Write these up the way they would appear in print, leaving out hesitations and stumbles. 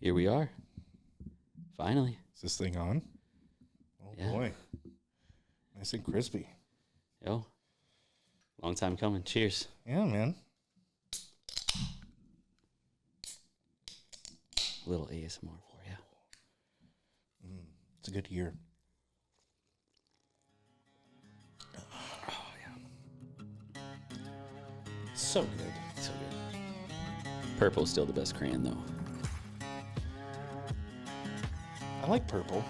Here we are. Finally. Is this thing on? Oh, Yeah. boy. Nice and crispy. Yo. Long time coming. Cheers. Yeah, man. A little ASMR for you. It's a good year. Oh, yeah. So good. So good. Purple's still the best crayon, though. I like purple.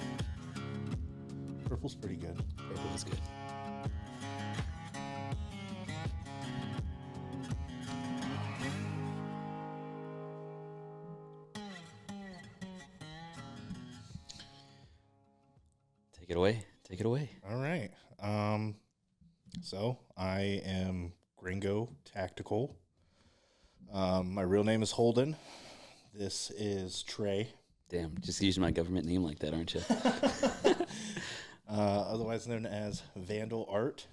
Purple's pretty good. Purple is good. Take it away. Take it away. All right. So I am Gringo Tactical. My real name is Holden. This is Trey. Damn, just using my government name like that, aren't you? Otherwise known as Vandal Art.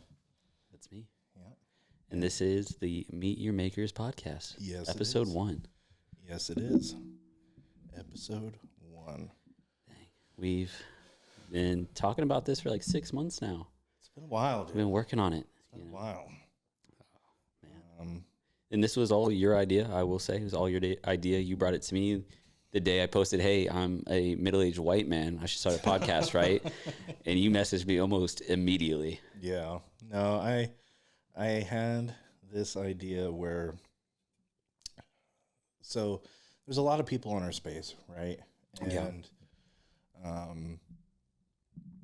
That's me. Yeah. And this is the Meet Your Makers podcast. Yes, Episode it is. 1. Yes, it is. Episode 1. Dang. We've been talking about this for like 6 months now. It's been a while, dude. We've been working on it. It's been a while. Man. And this was all your idea, I will say. It was all your idea. You brought it to me the day I posted, hey, I'm a middle-aged white man. I should start a podcast, right? And you messaged me almost immediately. Yeah. No, I had this idea where, so there's a lot of people in our space, right? And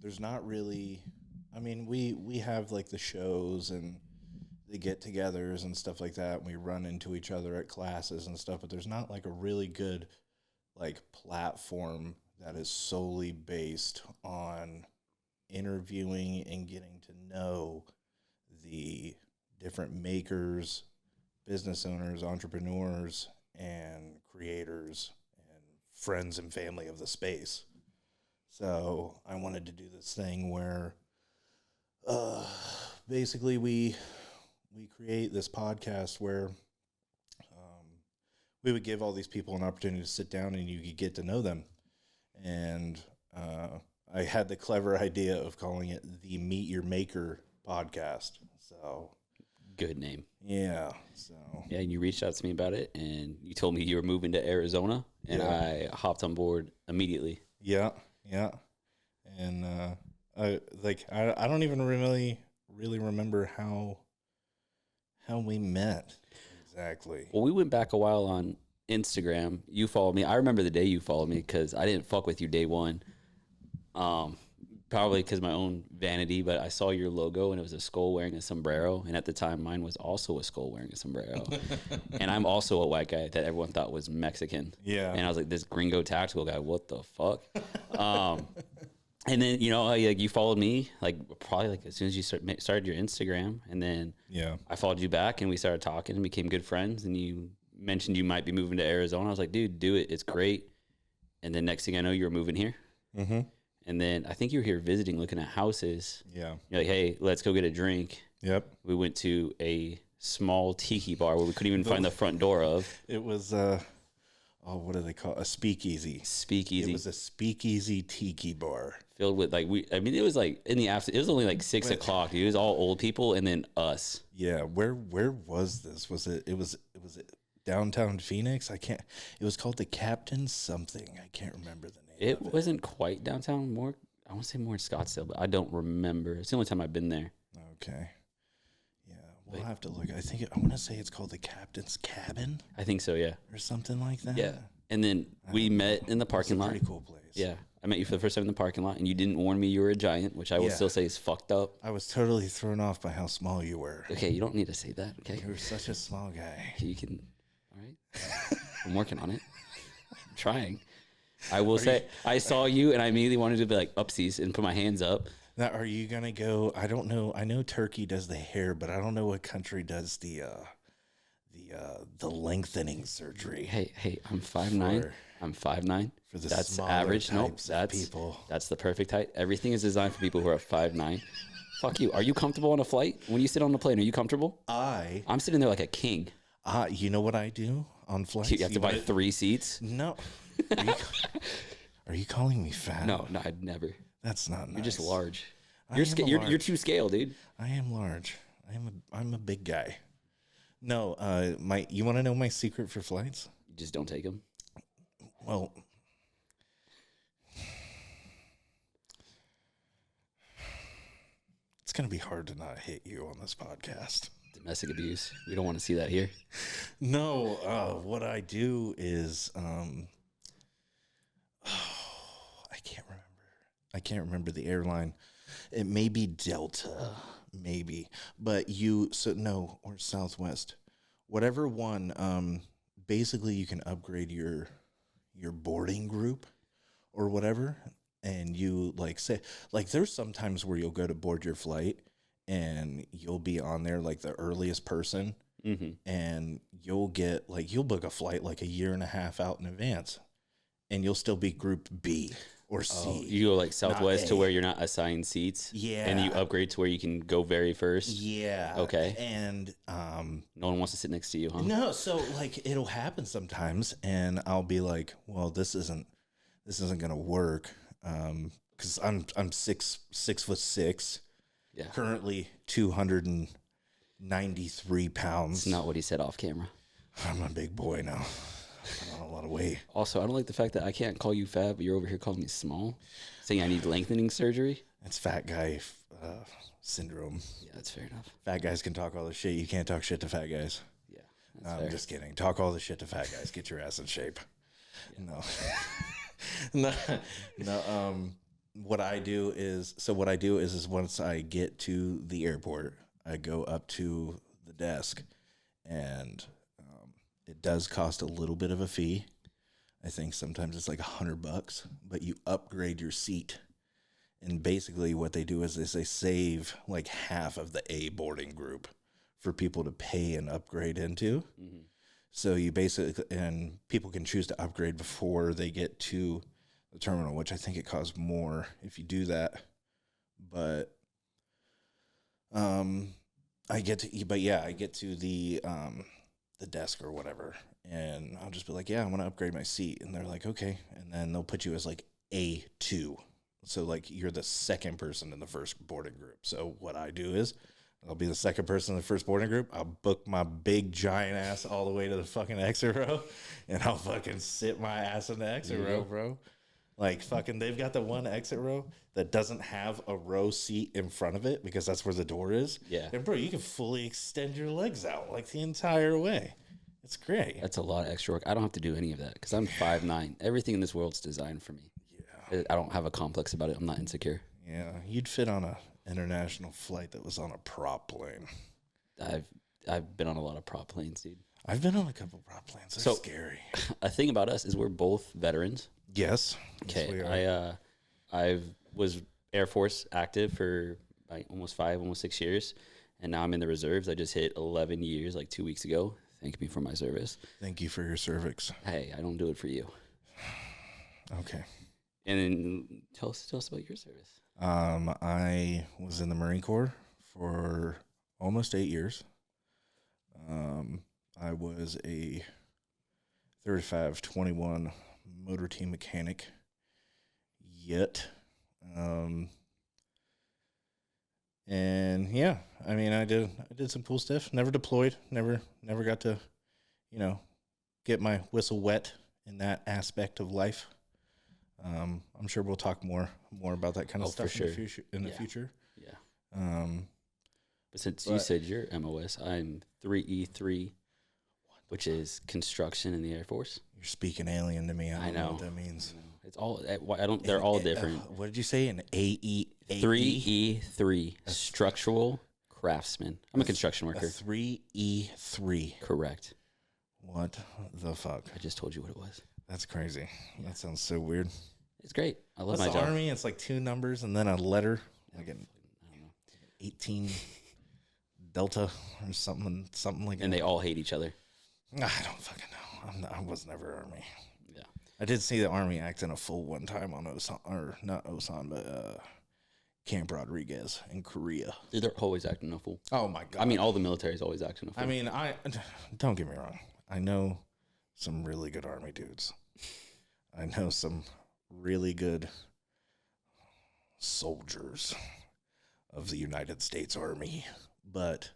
there's not really, I mean, we have like the shows and the get-togethers and stuff like that. And we run into each other at classes and stuff, but there's not like a really good like platform that is solely based on interviewing and getting to know the different makers, business owners, entrepreneurs, and creators and friends and family of the space. So I wanted to do this thing where basically we create this podcast where we would give all these people an opportunity to sit down and you could get to know them. And I had the clever idea of calling it the Meet Your Maker podcast. So Good name. yeah. So Yeah, and you reached out to me about it, and you told me you were moving to Arizona, and Yeah. I hopped on board immediately. yeah. And I don't even really remember how we met exactly. Well, we went back a while on Instagram. You followed me. I remember the day you followed me because I didn't fuck with you day one. Probably because my own vanity, but I saw your logo and it was a skull wearing a sombrero. And at the time, mine was also a skull wearing a sombrero. And I'm also a white guy that everyone thought was Mexican. Yeah. And I was like, this Gringo Tactical guy, what the fuck? And then, you followed me, like, probably like as soon as you started your Instagram. And then Yeah. I followed you back and we started talking and became good friends. And you mentioned you might be moving to Arizona. I was like, dude, do it. It's great. And then next thing I know, you were moving here. Mm-hmm. And then I think you were here visiting, looking at houses. Yeah. You're like, hey, let's go get a drink. Yep. We went to a small tiki bar where we couldn't even find the front door of. It was what do they call it? A speakeasy. Speakeasy. It was a speakeasy tiki bar. Filled with it was like in the afternoon. It was only like 6 o'clock. Dude. It was all old people and then us. Yeah, where was this? It was downtown Phoenix? It was called the Captain something. I can't remember the name. It wasn't quite downtown. I want to say more in Scottsdale, but I don't remember. It's the only time I've been there. Okay. Yeah, we'll have to look. I want to say it's called the Captain's Cabin I think so, yeah. or something like that. Yeah. And then we met in the parking lot. Pretty cool place. Yeah. I met you for the first time in the parking lot, and you didn't warn me you were a giant, which I will Yeah. still say is fucked up. I was totally thrown off by how small you were. Okay, you don't need to say that, okay? You were such a small guy. You can, all right? I'm working on it. I'm trying. I will say, I saw you, and I immediately wanted to be like, upsies, and put my hands up. Now, are you gonna go? I don't know. I know Turkey does the hair, but I don't know what country does the lengthening surgery. Hey, I'm 5'9". For- I'm 5'9". for the That's smaller average. Nope, types of that's people. That's the perfect height. Everything is designed for people who are 5'9". Fuck you. Are you comfortable on a flight? When you sit on the plane, are you comfortable? I'm sitting there like a king. You know what I do on flights? You have to buy 3 seats. No, Are you calling me fat? No, I'd never. That's not nice. You're just large. I You're am you're too scale, dude. I am large. I'm a big guy. No, you want to know my secret for flights? You just don't take them. Well, it's going to be hard to not hit you on this podcast. Domestic abuse. We don't want to see that here. No, what I do is, I can't remember the airline. It may be Delta, maybe, but or Southwest, whatever one. Basically, you can upgrade your boarding group or whatever, and you there's sometimes where you'll go to board your flight and you'll be on there like the earliest person, and you'll book a flight like a year and a half out in advance, and you'll still be group B or C. Oh, you go like Southwest to where you're not assigned seats. Yeah. And you upgrade to where you can go very first. Yeah. Okay. And no one wants to sit next to you, huh? no, so it'll happen sometimes, and I'll be like, well, this isn't gonna work. Because I'm 6'6", Yeah. currently 293 pounds. It's not what he said off camera. I'm a big boy now. I put on a lot of weight. Also, I don't like the fact that I can't call you fat, but you're over here calling me small, saying I need lengthening surgery. It's fat guy syndrome. Yeah, that's fair enough. Fat guys can talk all the shit. You can't talk shit to fat guys. Yeah, I'm fair. just kidding. Talk all the shit to fat guys. Get your ass in shape. Yeah. No. No. What I do is once I get to the airport, I go up to the desk, and it does cost a little bit of a fee. I think sometimes it's like $100, but you upgrade your seat. And basically what they do is they save like half of the A boarding group for people to pay and upgrade into. Mm-hmm. So you basically, and people can choose to upgrade before they get to the terminal, which I think it costs more if you do that. But I get to the desk or whatever, and I'll just be like, yeah, I want to upgrade my seat. And they're like, okay. And then they'll put you as like A2. So like you're the second person in the first boarding group. So what I do is I'll be the second person in the first boarding group. I'll book my big giant ass all the way to the fucking exit row, and I'll fucking sit my ass in the exit row, bro. Like fucking, they've got the one exit row that doesn't have a row seat in front of it because that's where the door is. Yeah. And bro, you can fully extend your legs out like the entire way. It's great. That's a lot of extra work. I don't have to do any of that because I'm 5'9". Everything in this world's designed for me. Yeah. I don't have a complex about it. I'm not insecure. Yeah. You'd fit on a international flight that was on a prop plane. I've been on a lot of prop planes, dude. I've been on a couple of prop planes. They're scary. A thing about us is we're both veterans. Yes. Okay. Yes, I was Air Force active for like almost 6 years, and now I'm in the reserves. I just hit 11 years like 2 weeks ago. Thank me for my service. Thank you for your cervix. Hey, I don't do it for you. Okay. And then tell us about your service. I was in the Marine Corps for almost 8 years. I was a 3521 motor team mechanic. And yeah, I mean, I did some cool stuff. Never deployed. Never got to, get my whistle wet in that aspect of life. I'm sure we'll talk more about that kind of stuff for sure. in the future. Yeah. But since you said you're MOS, I'm 3E3, which is construction in the Air Force. You're speaking alien to me. I don't know what that means. It's all they're all different. What did you say? An AE 3E3 structural craftsman. I'm a construction worker. 3E3. Correct. What the fuck? I just told you what it was. That's crazy. Yeah. That sounds so weird. It's great. I love my job. Army. It's like 2 numbers and then a letter, like an 18 Delta or something like that. And they all hate each other. I don't fucking know. I was never Army. Yeah. I did see the Army act in a full one time on Osan, or not Osan, but Camp Rodriguez in Korea. They're always acting a fool. Oh my God. I mean, all the military is always acting a fool. I mean, don't get me wrong. I know some really good Army dudes. I know some really good soldiers of the United States Army, but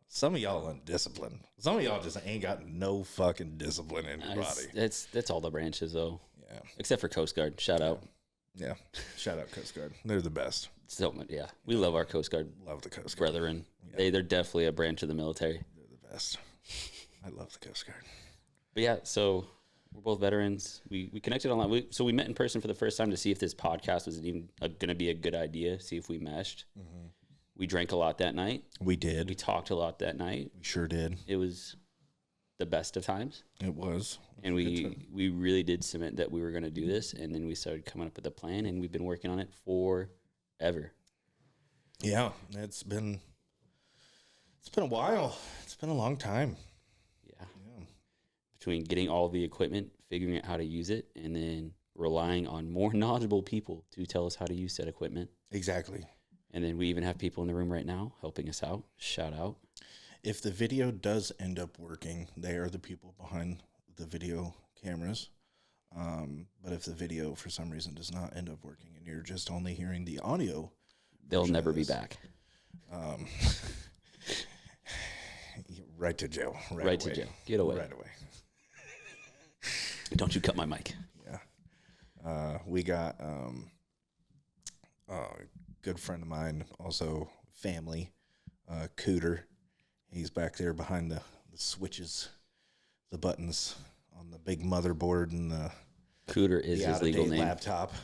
some of y'all undisciplined. Some of y'all just ain't got no fucking discipline in your body. That's all the branches, though. Yeah. Except for Coast Guard. Shout out. Yeah. Shout out Coast Guard. They're the best. So much, yeah. We love our Coast Guard Love the Coast Guard. brethren. Yeah. They're definitely a branch of the military. They're the best. I love the Coast Guard. But yeah, so we're both veterans. We connected online. So we met in person for the first time to see if this podcast was even going to be a good idea, see if we meshed. Mm-hmm. We drank a lot that night. We did. We talked a lot that night. We sure did. It was the best of times. It was. And we really did cement that we were going to do this. And then we started coming up with a plan, and we've been working on it forever. Yeah, it's been a while. It's been a long time. Yeah. Between getting all the equipment, figuring out how to use it, and then relying on more knowledgeable people to tell us how to use said equipment. Exactly. And then we even have people in the room right now helping us out. Shout out. If the video does end up working, they are the people behind the video cameras. But if the video, for some reason, does not end up working and you're just only hearing the audio, they'll never be back. Right to jail. Right to jail. Get away. Right away. Don't you cut my mic. Yeah. We got a good friend of mine, also family, Cooter. He's back there behind the switches, the buttons on the big motherboard and the Cooter is his legal name. Laptop.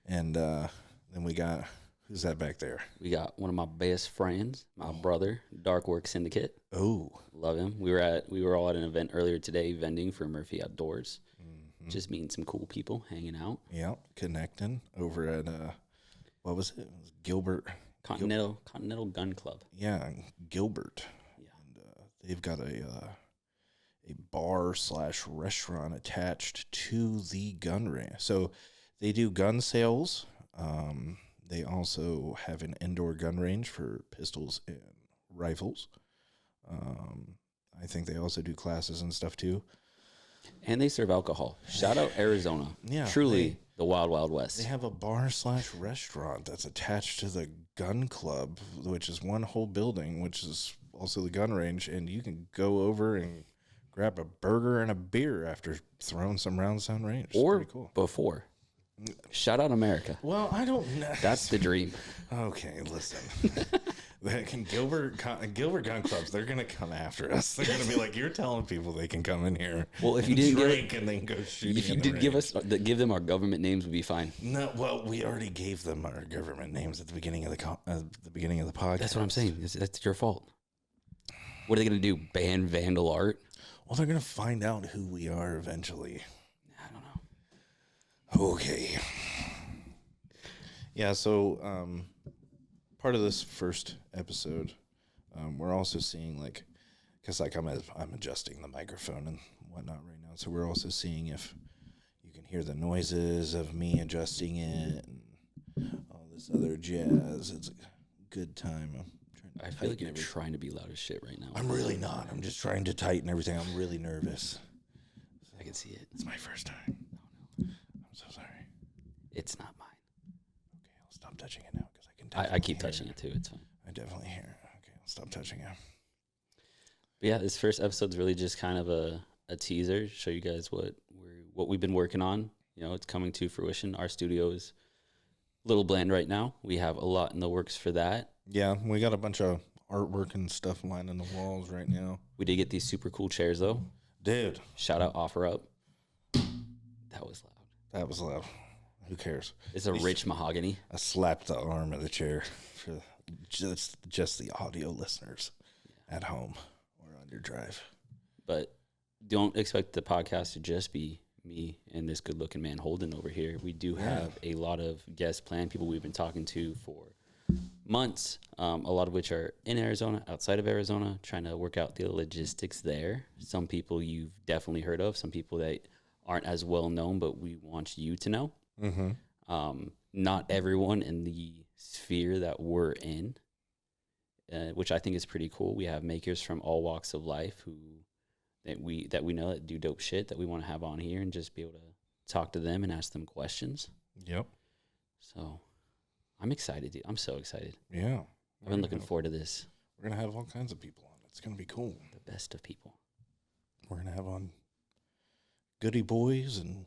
And then we got, who's that back there? We got one of my best friends, my brother, Dark Work Syndicate. Oh, love him. We were all at an event earlier today, vending for Murphy Outdoors. Mm-hmm. Just meeting some cool people, hanging out. Yeah, connecting over at what was it? It was Gilbert Continental Gun Club. Yeah, Gilbert. Yeah, and they've got a bar/restaurant attached to the gun range. So they do gun sales. They also have an indoor gun range for pistols and rifles. I think they also do classes and stuff too. And they serve alcohol. Shout out Arizona. Yeah, truly the wild, wild west. They have a bar/restaurant that's attached to the gun club, which is one whole building, which is also the gun range. And you can go over and grab a burger and a beer after throwing some rounds down range. It's or pretty cool. Before. Shout out America. Well, I don't know. That's the dream. Okay, listen. Gilbert Gun Clubs, they're going to come after us. They're going to be like, you're telling people they can come in here. Well, if you didn't drink and then go shoot. If you did give them our government names, would be fine. No, well, we already gave them our government names at the beginning of the podcast. That's what I'm saying. That's your fault. What are they going to do? Ban vandal art? Well, they're going to find out who we are eventually. I don't know. Okay. Yeah, so part of this first episode, we're also seeing, like, because like I'm adjusting the microphone and whatnot right now, so we're also seeing if you can hear the noises of me adjusting it and all this other jazz. It's a good time. I feel like you're trying to be loud as shit right now. I'm really not. I'm just trying to tighten everything. I'm really nervous. I can see it. It's my first time. Oh, no. I'm so sorry. It's not mine. Okay, I'll stop touching it now because I can definitely I keep touching it too. It's fine. I definitely hear it. Okay, I'll stop touching it. But yeah, this first episode's really just kind of a teaser, show you guys what we've been working on. You know, it's coming to fruition. Our studio is a little bland right now. We have a lot in the works for that. Yeah, we got a bunch of artwork and stuff lining the walls right now. We did get these super cool chairs though. Dude. Shout out Offer Up. That was loud. That was loud. Who cares? It's a rich mahogany. I slapped the arm of the chair for just the audio listeners at home or on your drive. But don't expect the podcast to just be me and this good-looking man Holden over here. We do have a lot of guests planned, people we've been talking to for months, a lot of which are in Arizona, outside of Arizona, trying to work out the logistics there. Some people you've definitely heard of, some people that aren't as well known, but we want you to know. Mm-hmm. Not everyone in the sphere that we're in, which I think is pretty cool. We have makers from all walks of life who that we know that do dope shit that we want to have on here and just be able to talk to them and ask them questions. Yep. So I'm excited, dude. I'm so excited. Yeah. I've been looking forward to this. We're going to have all kinds of people on. It's going to be cool. The best of people. We're going to have on goody boys and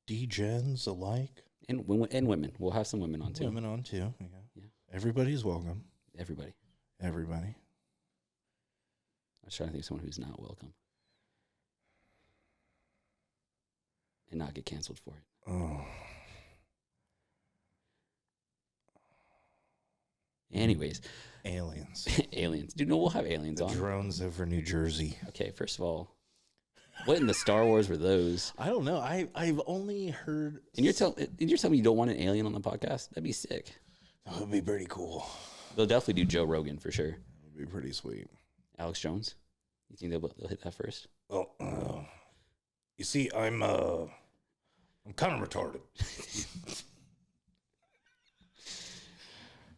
D-gens alike. And women. We'll have some women on too. Women on too. Yeah. Yeah. Everybody's welcome. Everybody. Everybody. I was trying to think of someone who's not welcome. And not get canceled for it. Oh. Anyways. Aliens. Aliens. Dude, no, we'll have aliens The on. drones over New Jersey. Okay, first of all, what in the Star Wars were those? I don't know. I've only heard. And you're telling me you don't want an alien on the podcast? That'd be sick. That would be pretty cool. They'll definitely do Joe Rogan for sure. That would be pretty sweet. Alex Jones. You think they'll hit that first? Well, you see, I'm kind of retarded.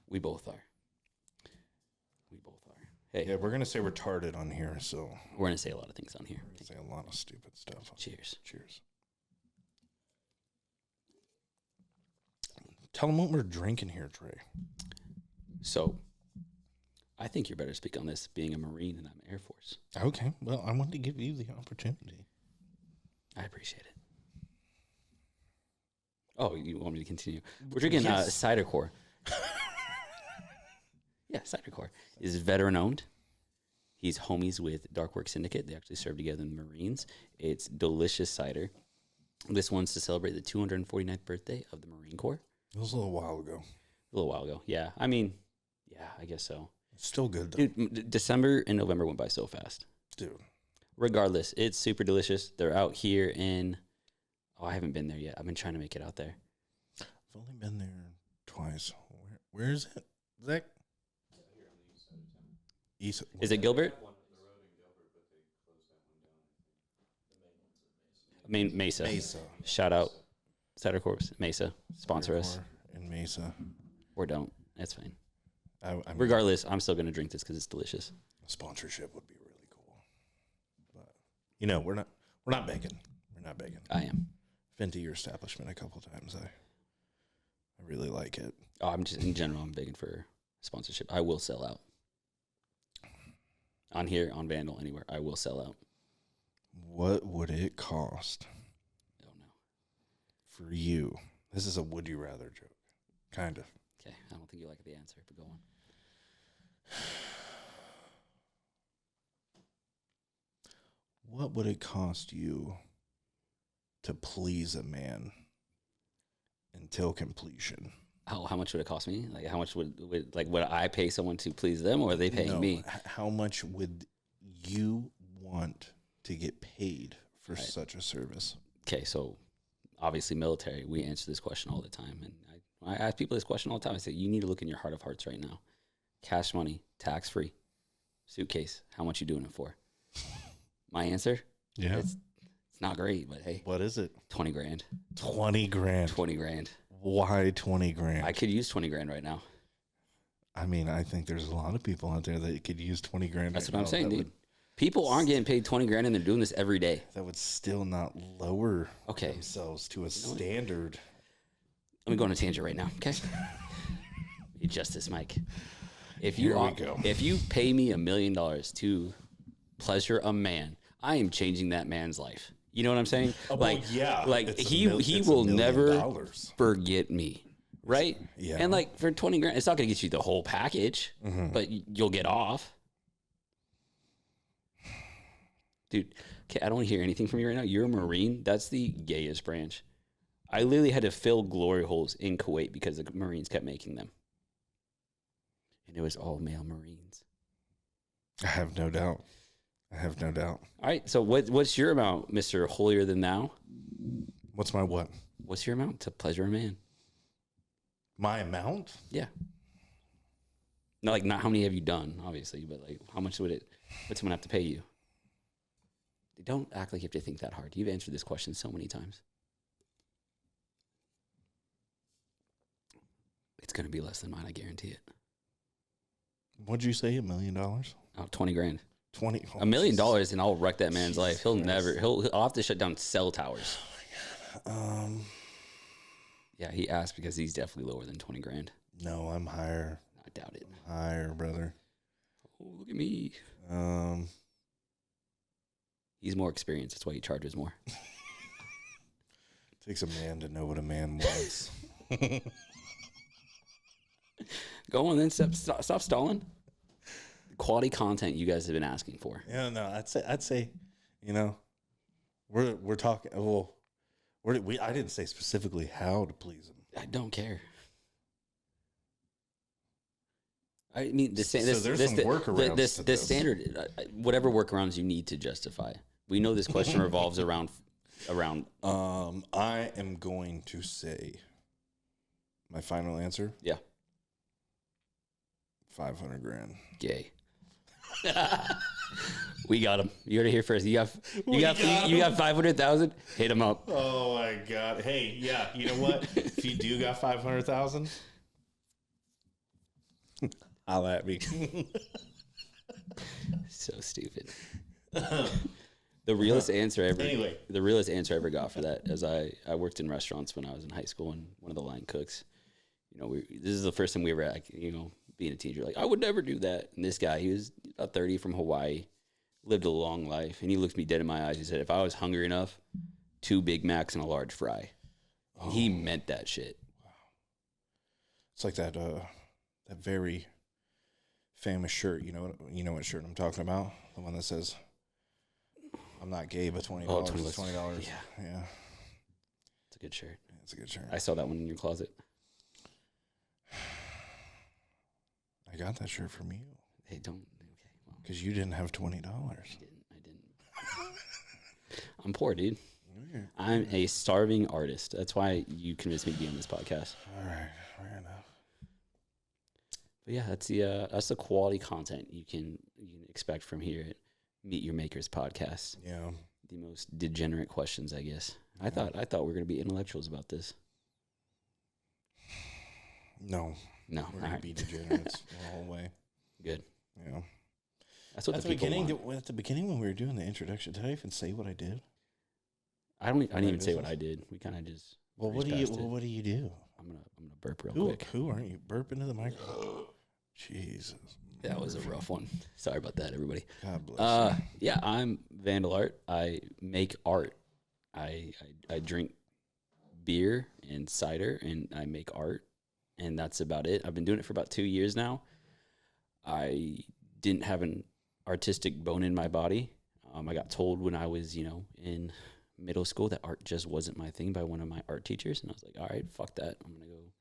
We both are. We both are. Hey, Yeah, we're gonna say retarded on here, so we're gonna say a lot of things on here. we're gonna say a lot of stupid stuff. Cheers. Cheers. Tell them what we're drinking here, Trey. So, I think you're better to speak on this, being a Marine and I'm Air Force. Okay. Well, I wanted to give you the opportunity. I appreciate it. Oh, you want me to continue? We're drinking Yes. Cider Core. Yeah, Cider Core is veteran owned. He's homies with Dark Work Syndicate. They actually served together in the Marines. It's delicious cider. This one's to celebrate the 249th birthday of the Marine Corps. It was a little while ago. A little while ago. Yeah, I mean, yeah, I guess so. It's still good, though. Dude, December and November went by so fast. Dude. Regardless, it's super delicious. They're out here in... Oh, I haven't been there yet. I've been trying to make it out there. I've only been there twice. Where is it, Zach? East. Is it Gilbert? I mean, Mesa. Mesa. Shout out Cider Corps, Mesa. Sponsor us. In Mesa. Or don't. That's fine. I mean, Regardless, I'm still going to drink this because it's delicious. sponsorship would be really cool. But you know, we're not begging. We're not begging. I am. Been to your establishment a couple times. I really like it. Oh, I'm just, in general, I'm begging for sponsorship. I will sell out. On here, on Vandal, anywhere, I will sell out. What would it cost I don't know. for you? This is a would you rather joke. Kind of. Okay, I don't think you like the answer, but go on. What would it cost you to please a man until completion? How much would it cost me? Like, how much would I pay someone to please them, or are they paying me? How much would you want to get paid for such a service? Okay, so obviously military, we answer this question all the time. And I ask people this question all the time. I say, you need to look in your heart of hearts right now. Cash money, tax-free, suitcase, how much you doing it for? My answer? Yeah. It's not great, but hey. What is it? 20 grand. 20 grand. 20 grand. Why 20 grand? I could use 20 grand right now. I mean, I think there's a lot of people out there that could use 20 grand. That's right what I'm now. saying, dude. People aren't getting paid 20 grand and they're doing this every day. That would still not lower Okay. themselves to a standard. Let me go on a tangent right now, okay? Adjust this mic. If Here we go. If you pay me $1 million to pleasure a man, I am changing that man's life. You know what I'm saying? Yeah. Like he will $1 million. never forget me, right? Yeah. And like for 20 grand, it's not going to get you the whole package, but you'll get off. Dude, okay, I don't want to hear anything from you right now. You're a Marine. That's the gayest branch. I literally had to fill glory holes in Kuwait because the Marines kept making them. And it was all male Marines. I have no doubt. I have no doubt. All right, so what's your amount, Mr. Holier Than Thou? What's my what? What's your amount to pleasure a man? My amount? Yeah. Not how many have you done, obviously, but like how much would someone have to pay you? Don't act like you have to think that hard. You've answered this question so many times. It's going to be less than mine, I guarantee it. What'd you say, $1 million? Oh, 20 grand. $20. $1 million, and I'll wreck that man's life. He'll never. I'll have to shut down cell towers. Yeah, he asked because he's definitely lower than 20 grand. No, I'm higher. I doubt it. I'm higher, brother. Oh, look at me. He's more experienced. That's why he charges more. Takes a man to know what a man wants. Go on then. Stop stalling. Quality content you guys have been asking for. Yeah, no, I'd say, you know, we're talking. Well, I didn't say specifically how to please him. I don't care. I mean, the standard, whatever workarounds you need to justify. We know this question revolves around. I am going to say my final answer. Yeah. 500 grand. Gay. We got him. You heard it here first. You got 500,000. Hit him up. Oh my God. Hey, yeah. You know what? If you do got 500,000, holla at me. So stupid. The realest answer I ever got for that is I worked in restaurants when I was in high school, and one of the line cooks, this is the first time we ever, being a teacher, I would never do that. And this guy, he was about 30 from Hawaii, lived a long life, and he looked me dead in my eyes. He said, if I was hungry enough, 2 Big Macs and a large fry. And he meant that shit. Wow. It's like that very famous shirt. You know what shirt I'm talking about? The one that says, I'm not gay, but $20. $20. Yeah. It's a good shirt. It's a good shirt. I saw that one in your closet. I got that shirt from you. Hey, don't. Okay. Because you didn't have $20. I didn't. I'm poor, dude. I'm a starving artist. That's why you convinced me to be on this podcast. All right. Fair enough. But yeah, that's the quality content you can expect from here at Meet Your Makers podcast. Yeah. The most degenerate questions, I guess. Yeah. I thought we were going to be intellectuals about this. No. We're going to be degenerates the whole way. Good. Yeah. That's what the people want. At the beginning when we were doing the introduction, did I even say what I did? I didn't even say what I did. We kind of just. Well, what do you do? I'm gonna burp real quick. Who aren't you? Burp into the microphone. Jesus. That was a rough one. Sorry about that, everybody. God bless you. Yeah, I'm Vandal Art. I make art. I drink beer and cider, and I make art, and that's about it. I've been doing it for about 2 years now. I didn't have an artistic bone in my body. I got told when I was, in middle school that art just wasn't my thing by one of my art teachers, and I was like, all right, fuck that. I'm gonna go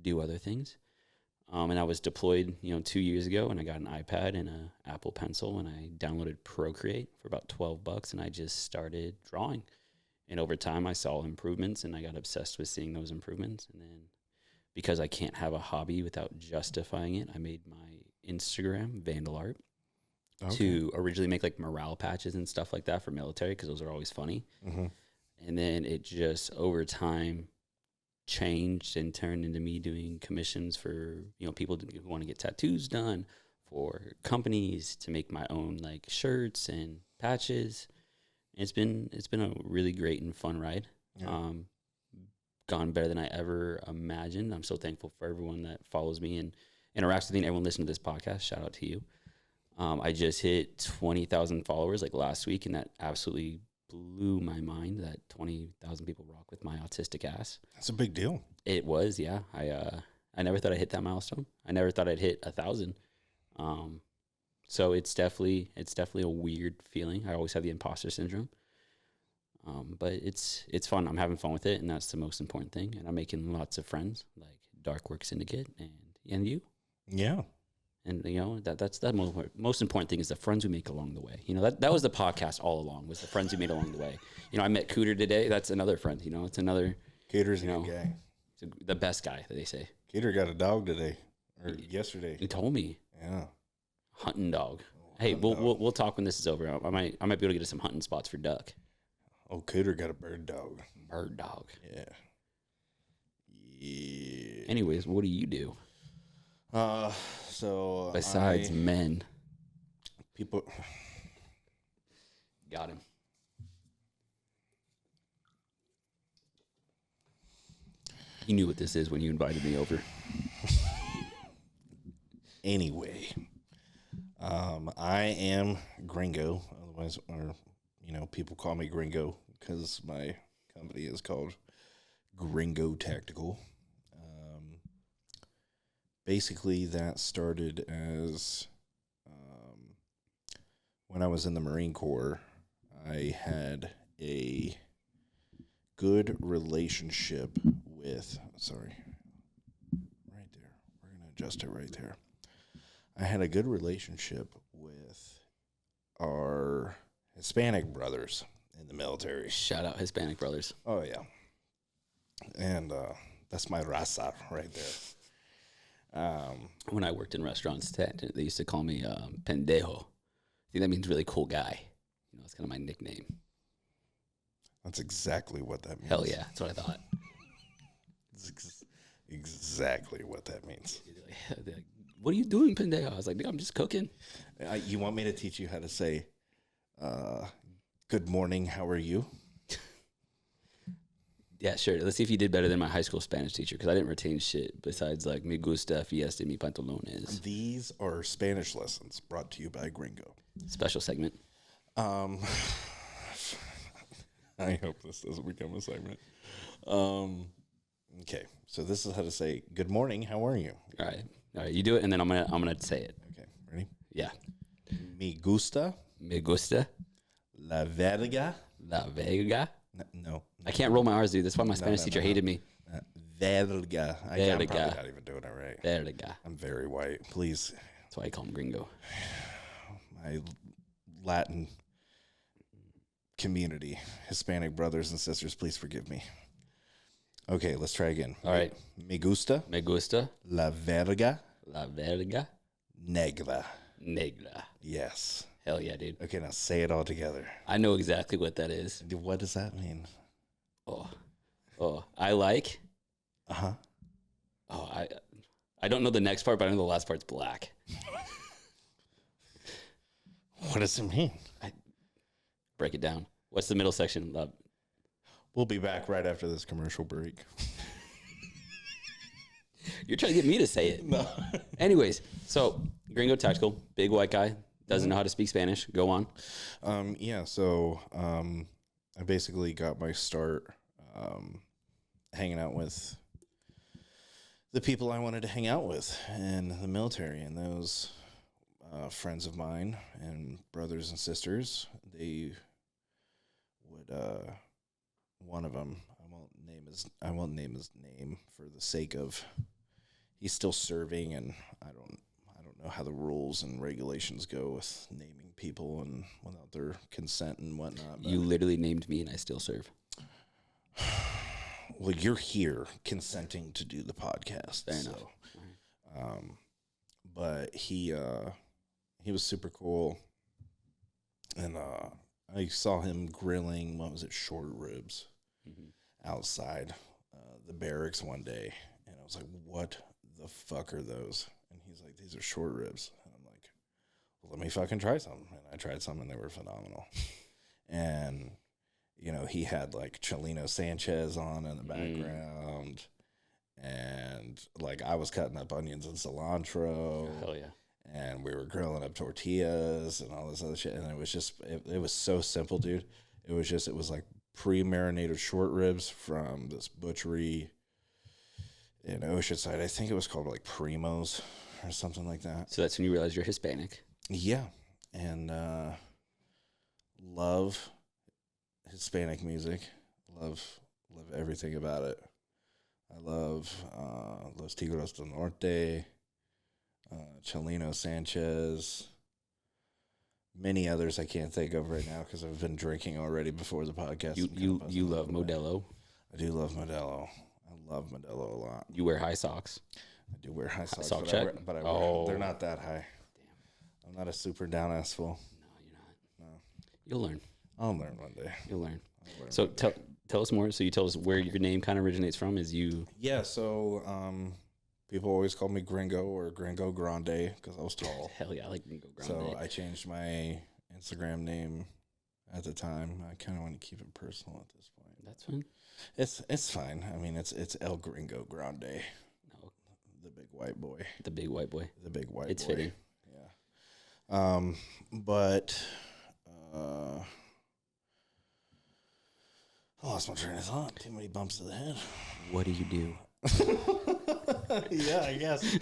do other things. And I was deployed, 2 years ago, and I got an iPad and an Apple Pencil, and I downloaded Procreate for about $12, and I just started drawing. And over time, I saw improvements, and I got obsessed with seeing those improvements. And then, because I can't have a hobby without justifying it, I made my Instagram Vandal Art to originally make like morale patches and stuff like that for military, because those are always funny. Mm-hmm. And then it just over time changed and turned into me doing commissions for people who want to get tattoos done, for companies to make my own like shirts and patches. And it's been a really great and fun ride. Yeah. Gone better than I ever imagined. I'm so thankful for everyone that follows me and interacts with me, and everyone listening to this podcast. Shout out to you. I just hit 20,000 followers like last week, and that absolutely blew my mind that 20,000 people rock with my autistic ass. That's a big deal. It was, yeah. I never thought I'd hit that milestone. I never thought I'd hit 1,000. So it's definitely a weird feeling. I always have the imposter syndrome. But it's fun. I'm having fun with it, and that's the most important thing. And I'm making lots of friends, like Dark Work Syndicate and you. Yeah. And that's the most important thing is the friends we make along the way. That was the podcast all along, was the friends we made along the way. I met Cooter today. That's another friend. It's another. Cater's a good guy. The best guy, they say. Cater got a dog today or yesterday. He told me. Yeah. Hunting dog. Hey, we'll talk when this is over. I might be able to get us some hunting spots for duck. Oh, Cooter got a bird dog. Bird dog. Yeah. Anyways, what do you do? So besides men, people, Got him. He knew what this is when you invited me over. Anyway, I am Gringo. Otherwise, or people call me Gringo because my company is called Gringo Tactical. Basically, that started as when I was in the Marine Corps. I had a good relationship with. Sorry, right there. We're gonna adjust it right there. I had a good relationship with our Hispanic brothers in the military. Shout out Hispanic brothers. Oh, yeah. And that's my raza right there. When I worked in restaurants, they used to call me pendejo. I think that means really cool guy. That's kind of my nickname. That's exactly what that means. Hell yeah, that's what I thought. It's exactly what that means. They're like, what are you doing, pendejo? I was like, dude, I'm just cooking. You want me to teach you how to say, good morning, how are you? Yeah, sure. Let's see if you did better than my high school Spanish teacher, because I didn't retain shit besides like me gusta, fiesta, mi pantalones. These are Spanish lessons brought to you by Gringo. Special segment. I hope this doesn't become a segment. Okay, so this is how to say good morning. How are you? All right, you do it, and then I'm gonna say it. Okay, ready? Yeah. Me gusta Me gusta la verga. la vega. No, I can't roll my R's, dude. That's why my Spanish teacher hated me. Verga. I'm Verga. probably not even doing it right. Verga. I'm very white. Please, That's why I call him gringo. my Latin community, Hispanic brothers and sisters, please forgive me. Okay, let's try again. All right. Me gusta Me gusta la verga la verga negra. negra. Yes. Hell yeah, dude. Okay, now say it all together. I know exactly what that is. What does that mean? Oh, I like. Uh-huh. Oh, I don't know the next part, but I know the last part's black. What does it mean? Break it down. What's the middle section? We'll be back right after this commercial break. You're trying to get me to say it. No. Anyways, so Gringo Tactical, big white guy, doesn't know how to speak Spanish. Go on. So I basically got my start hanging out with the people I wanted to hang out with in the military, and those friends of mine and brothers and sisters, they would one of them, I won't name his name for the sake of he's still serving, and I don't know how the rules and regulations go with naming people and without their consent and whatnot. You literally named me, and I still serve. Well, you're here consenting to do the podcast. Fair enough. But he was super cool, and I saw him grilling, short ribs outside the barracks one day, and I was like, what the fuck are those? And he's like, these are short ribs. And I'm like, well, let me fucking try some. And I tried some, and they were phenomenal. And he had like Chelino Sanchez on in the background, and like I was cutting up onions and cilantro. Hell yeah. And we were grilling up tortillas and all this other shit. And it was just, it was so simple, dude. It was like pre-marinated short ribs from this butchery in Oceanside. I think it was called like Primo's or something like that. So that's when you realize you're Hispanic. Yeah. And love Hispanic music. Love everything about it. I love Los Tigres del Norte, Chelino Sanchez, many others I can't think of right now because I've been drinking already before the podcast. You love Modelo. I do love Modelo. I love Modelo a lot. You wear high socks. I do wear high socks, sock but check? they're not that high. Damn. I'm not a super down ass fool. No, you're not. No. You'll learn. I'll learn one day. You'll learn. So tell us more. So you tell us where your name kind of originates from. Is you? Yeah. So people always call me Gringo or Gringo Grande because I was tall. Hell yeah, I like Gringo Grande. So I changed my Instagram name at the time. I kind of want to keep it personal at this point. That's fine. It's fine. I mean, it's El Gringo Grande, No, the big white boy. the big white boy. The big white It's boy. fitting. Yeah. But I lost my train of thought. Too many bumps to the head. What do you do? Yeah, I guess.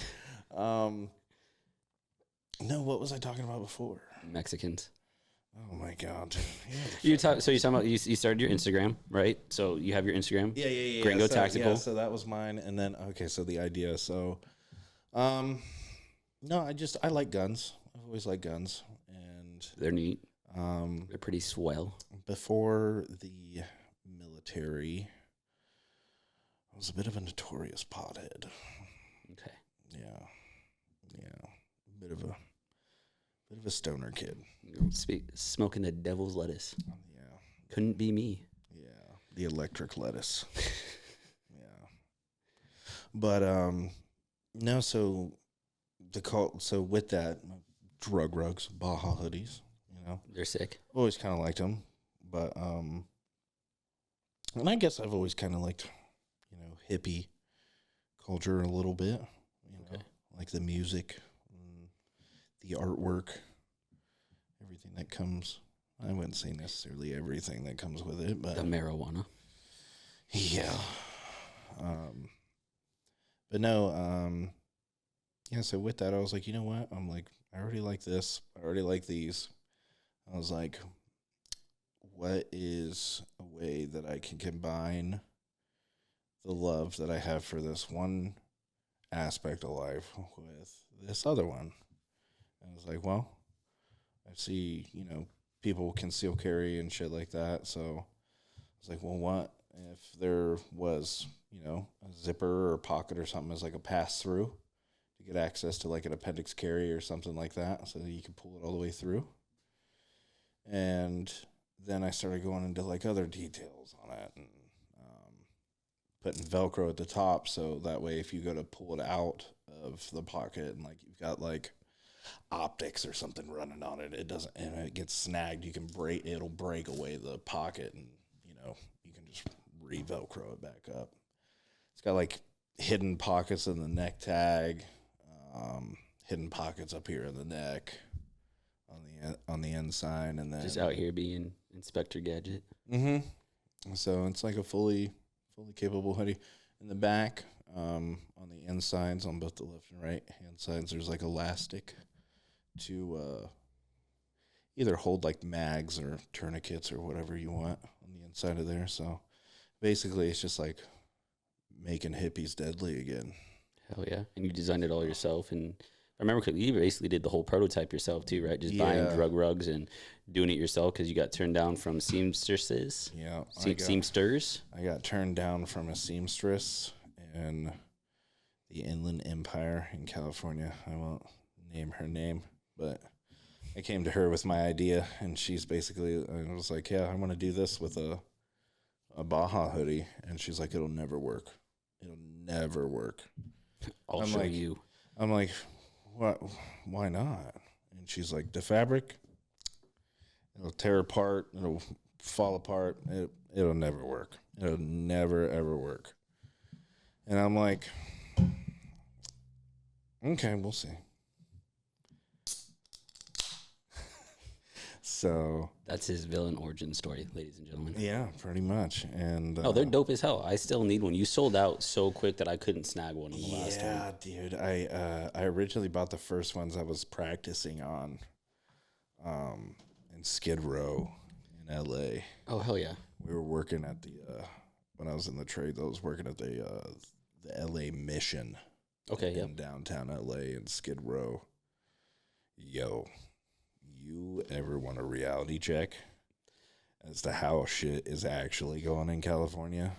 No, what was I talking about before? Mexicans. Oh my god. So you're talking about you started your Instagram, right? So you have your Instagram. Yeah. Gringo so, Tactical. Yeah, so that was mine, and then so the idea. So, no, I like guns. I've always liked guns, and They're neat. They're pretty swell. before the military, I was a bit of a notorious pothead. Okay. Yeah, bit of a stoner kid. You're smoking the devil's lettuce. Yeah, Couldn't be me. the electric lettuce. Yeah, but no. So with that, drug rugs, Baja hoodies. They're sick. Always kind of liked them, but and I guess I've always kind of liked, hippie culture a little bit. Okay. Like the music, the artwork, everything that comes. I wouldn't say necessarily everything that comes with it, but The marijuana. yeah. But no, yeah, so with that, I was like, you know what? I'm like, I already like this. I already like these. I was like, what is a way that I can combine the love that I have for this one aspect of life with this other one? And I was like, well, I see, people conceal carry and shit like that. So I was like, well, what if there was, a zipper or pocket or something as like a pass through to get access to like an appendix carry or something like that so that you could pull it all the way through? And then I started going into like other details on it and putting Velcro at the top so that way if you go to pull it out of the pocket and like you've got like optics or something running on it, it doesn't, and it gets snagged, it'll break away the pocket and you can just re-Velcro it back up. It's got like hidden pockets in the neck tag, hidden pockets up here in the neck on the inside, and then Just out here being Inspector Gadget. So it's like a fully capable hoodie. In the back, on the insides, on both the left and right hand sides, there's like elastic to either hold like mags or tourniquets or whatever you want on the inside of there. So basically, it's just like making hippies deadly again. Hell yeah. And you designed it all yourself. And I remember you basically did the whole prototype yourself too, right? Just buying drug rugs and doing it yourself because you got turned down from seamstresses. Yeah. Seamsters. I got turned down from a seamstress in the Inland Empire in California. I won't name her name, but I came to her with my idea, and she's basically, I was like, yeah, I want to do this with a Baja hoodie. And she's like, it'll never work. It'll never work. I'll show you. I'm like, what? Why not? And she's like, the fabric, it'll tear apart. It'll fall apart. It'll never work. It'll never, ever work. And I'm like, okay, we'll see. So That's his villain origin story, ladies and gentlemen. yeah, pretty much. And Oh, they're dope as hell. I still need one. You sold out so quick that I couldn't snag one on the last one. yeah, dude. I originally bought the first ones I was practicing on, in Skid Row in L.A. Oh, hell yeah. We were working at the when I was in the trade. I was working at the L.A. Mission. Okay, yeah. In downtown L.A. in Skid Row. Yo, you ever want a reality check as to how shit is actually going in California?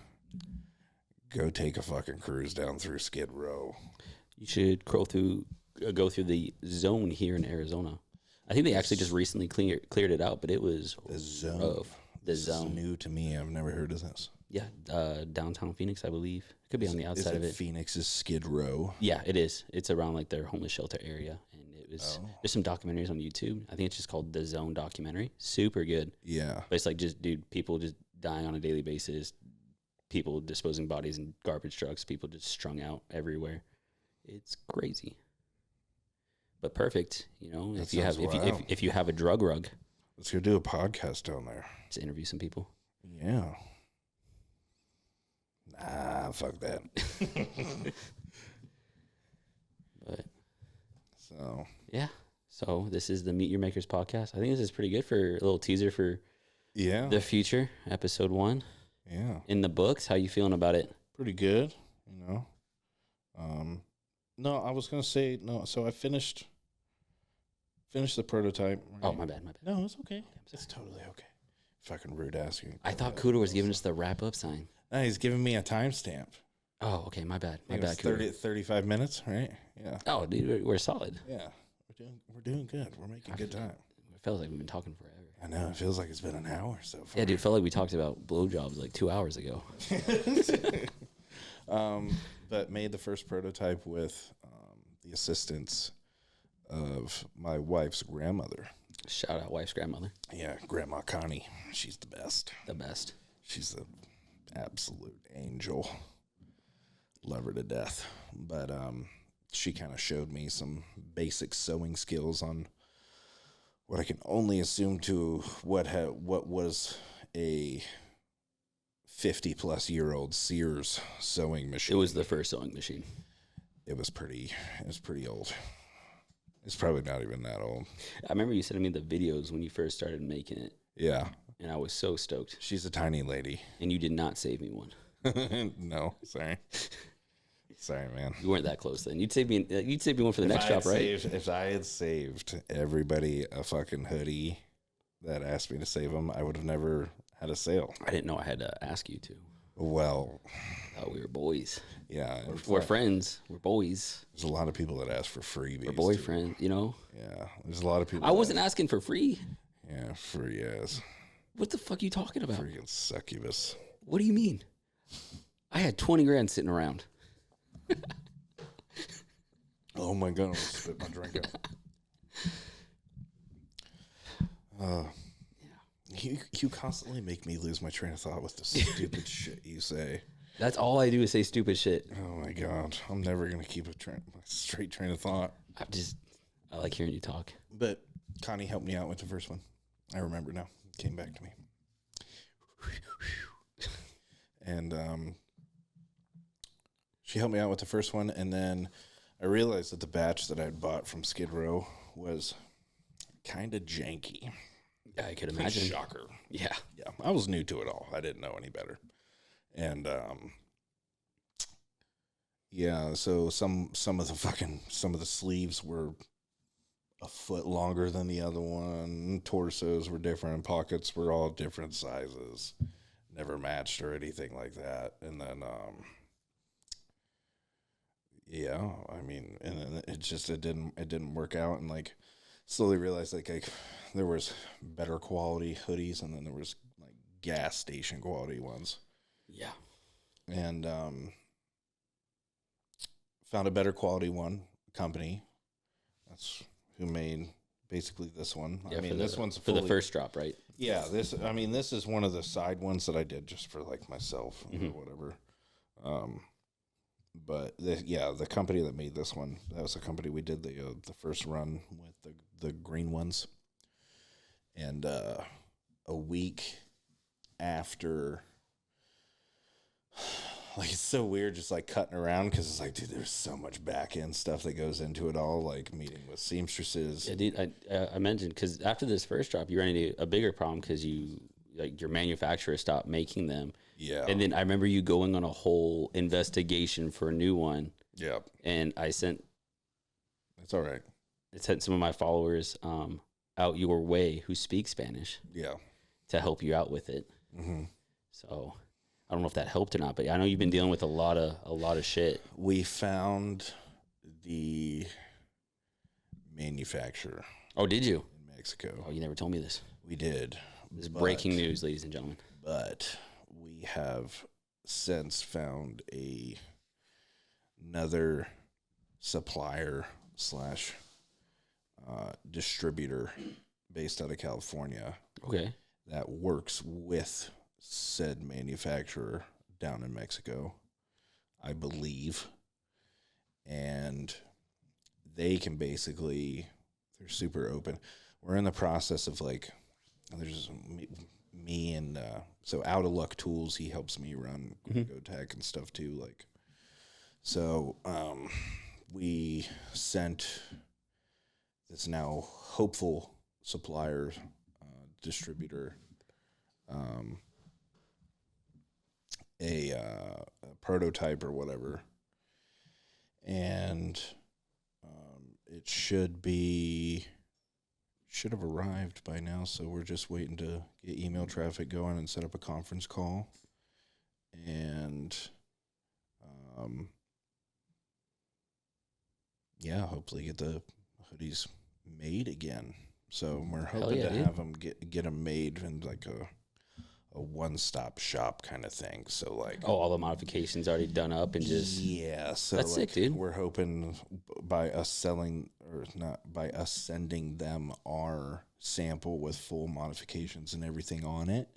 Go take a fucking cruise down through Skid Row. You should go through the zone here in Arizona. I think they actually just recently cleared it out, but it was The zone. rough. The This zone. is new to me. I've never heard of this. Yeah, downtown Phoenix, I believe. It could be on the outside of it. Phoenix's Skid Row? Yeah, it is. It's around like their homeless shelter area, and There's some documentaries on YouTube. I think it's just called The Zone documentary. Super good. Yeah. But it's like just, dude, people just dying on a daily basis. People disposing bodies in garbage trucks. People just strung out everywhere. It's crazy. But perfect, you know. That if you have sounds wild. if you have a drug rug, let's go do a podcast down there. just interview some people. Yeah. Nah, fuck that. But So yeah. So this is the Meet Your Makers podcast. I think this is pretty good for a little teaser for the future. Episode 1. Yeah. In the books. How you feeling about it? Pretty good, you know. No, I was gonna say no. So I finished the prototype. Right? Oh, my bad. No, it's okay. It's totally okay. Fucking rude asking. I thought Cooter was giving us the wrap up sign. No, he's giving me a timestamp. Oh, okay. My bad. My bad. 35 minutes, right? Yeah. Oh, dude, we're solid. Yeah, we're doing good. We're making good time. It feels like we've been talking forever. I know. It feels like it's been an hour so far. Yeah, dude. It felt like we talked about blowjobs like 2 hours ago. But made the first prototype with the assistance of my wife's grandmother. Shout out wife's grandmother. Yeah, Grandma Connie. She's the best. The best. She's the absolute angel. Love her to death. But she kind of showed me some basic sewing skills on what I can only assume to what was a 50-plus-year-old Sears sewing machine. It was the first sewing machine. It was pretty old. It's probably not even that old. I remember you sending me the videos when you first started making it. Yeah. And I was so stoked. She's a tiny lady. And you did not save me one. No, sorry. Sorry, man. You weren't that close then. You'd save me one for the next drop, right? If I had saved everybody a fucking hoodie that asked me to save them, I would have never had a sale. I didn't know I had to ask you to. Well, I thought we were boys. Yeah. We're friends. We're boys. There's a lot of people that ask for freebies. We're boyfriend, you know? Yeah. There's a lot of people. I wasn't asking for free. Yeah, free ass. What the fuck are you talking about? Freaking succubus. What do you mean? I had 20 grand sitting around. Oh my God, I'm gonna spit my drink out. You constantly make me lose my train of thought with the stupid shit you say. That's all I do is say stupid shit. Oh my God, I'm never gonna keep a straight train of thought. I like hearing you talk. But Connie helped me out with the first one. I remember now. It came back to me. And she helped me out with the first one, and then I realized that the batch that I'd bought from Skid Row was kind of janky. Yeah, I could imagine. Shocker. Yeah. Yeah. I was new to it all. I didn't know any better. And yeah, so some of the sleeves were a foot longer than the other one. Torsos were different. Pockets were all different sizes. Never matched or anything like that. And then yeah, I mean, and then it didn't work out, and like slowly realized like there was better quality hoodies, and then there was like gas station quality ones. Yeah. And found a better quality company. That's who made basically this one. Yeah, I mean, this one's for the first drop, right? Yeah, this is one of the side ones that I did just for like myself or whatever. But the company that made this one, that was the company we did the first run with the green ones. And a week after, like, it's so weird just like cutting around because it's like, dude, there's so much back end stuff that goes into it all, like meeting with seamstresses. Yeah, dude, I mentioned because after this first drop, you ran into a bigger problem because your manufacturer stopped making them. Yeah. And then I remember you going on a whole investigation for a new one. Yeah. And I sent. That's all right. I sent some of my followers out your way who speak Spanish. Yeah. To help you out with it. Mm-hmm. So I don't know if that helped or not, but I know you've been dealing with a lot of shit. We found the manufacturer. Oh, did you? In Mexico. Oh, you never told me this. We did. This is breaking news, ladies and gentlemen. But we have since found another supplier / distributor based out of California. Okay. That works with said manufacturer down in Mexico, I believe. And they can basically, they're super open. We're in the process of like, there's me and, so Out of Luck Tools, he helps me run Go Tech and stuff too. Like, so we sent this now hopeful supplier, distributor, a prototype or whatever, and it should have arrived by now. So we're just waiting to get email traffic going and set up a conference call, and yeah, hopefully get the hoodies made again. So we're hoping to have them get them made in like a one-stop shop kind of thing. So like, all the modifications already done up and just so that's like, sick, dude. We're hoping by us sending them our sample with full modifications and everything on it,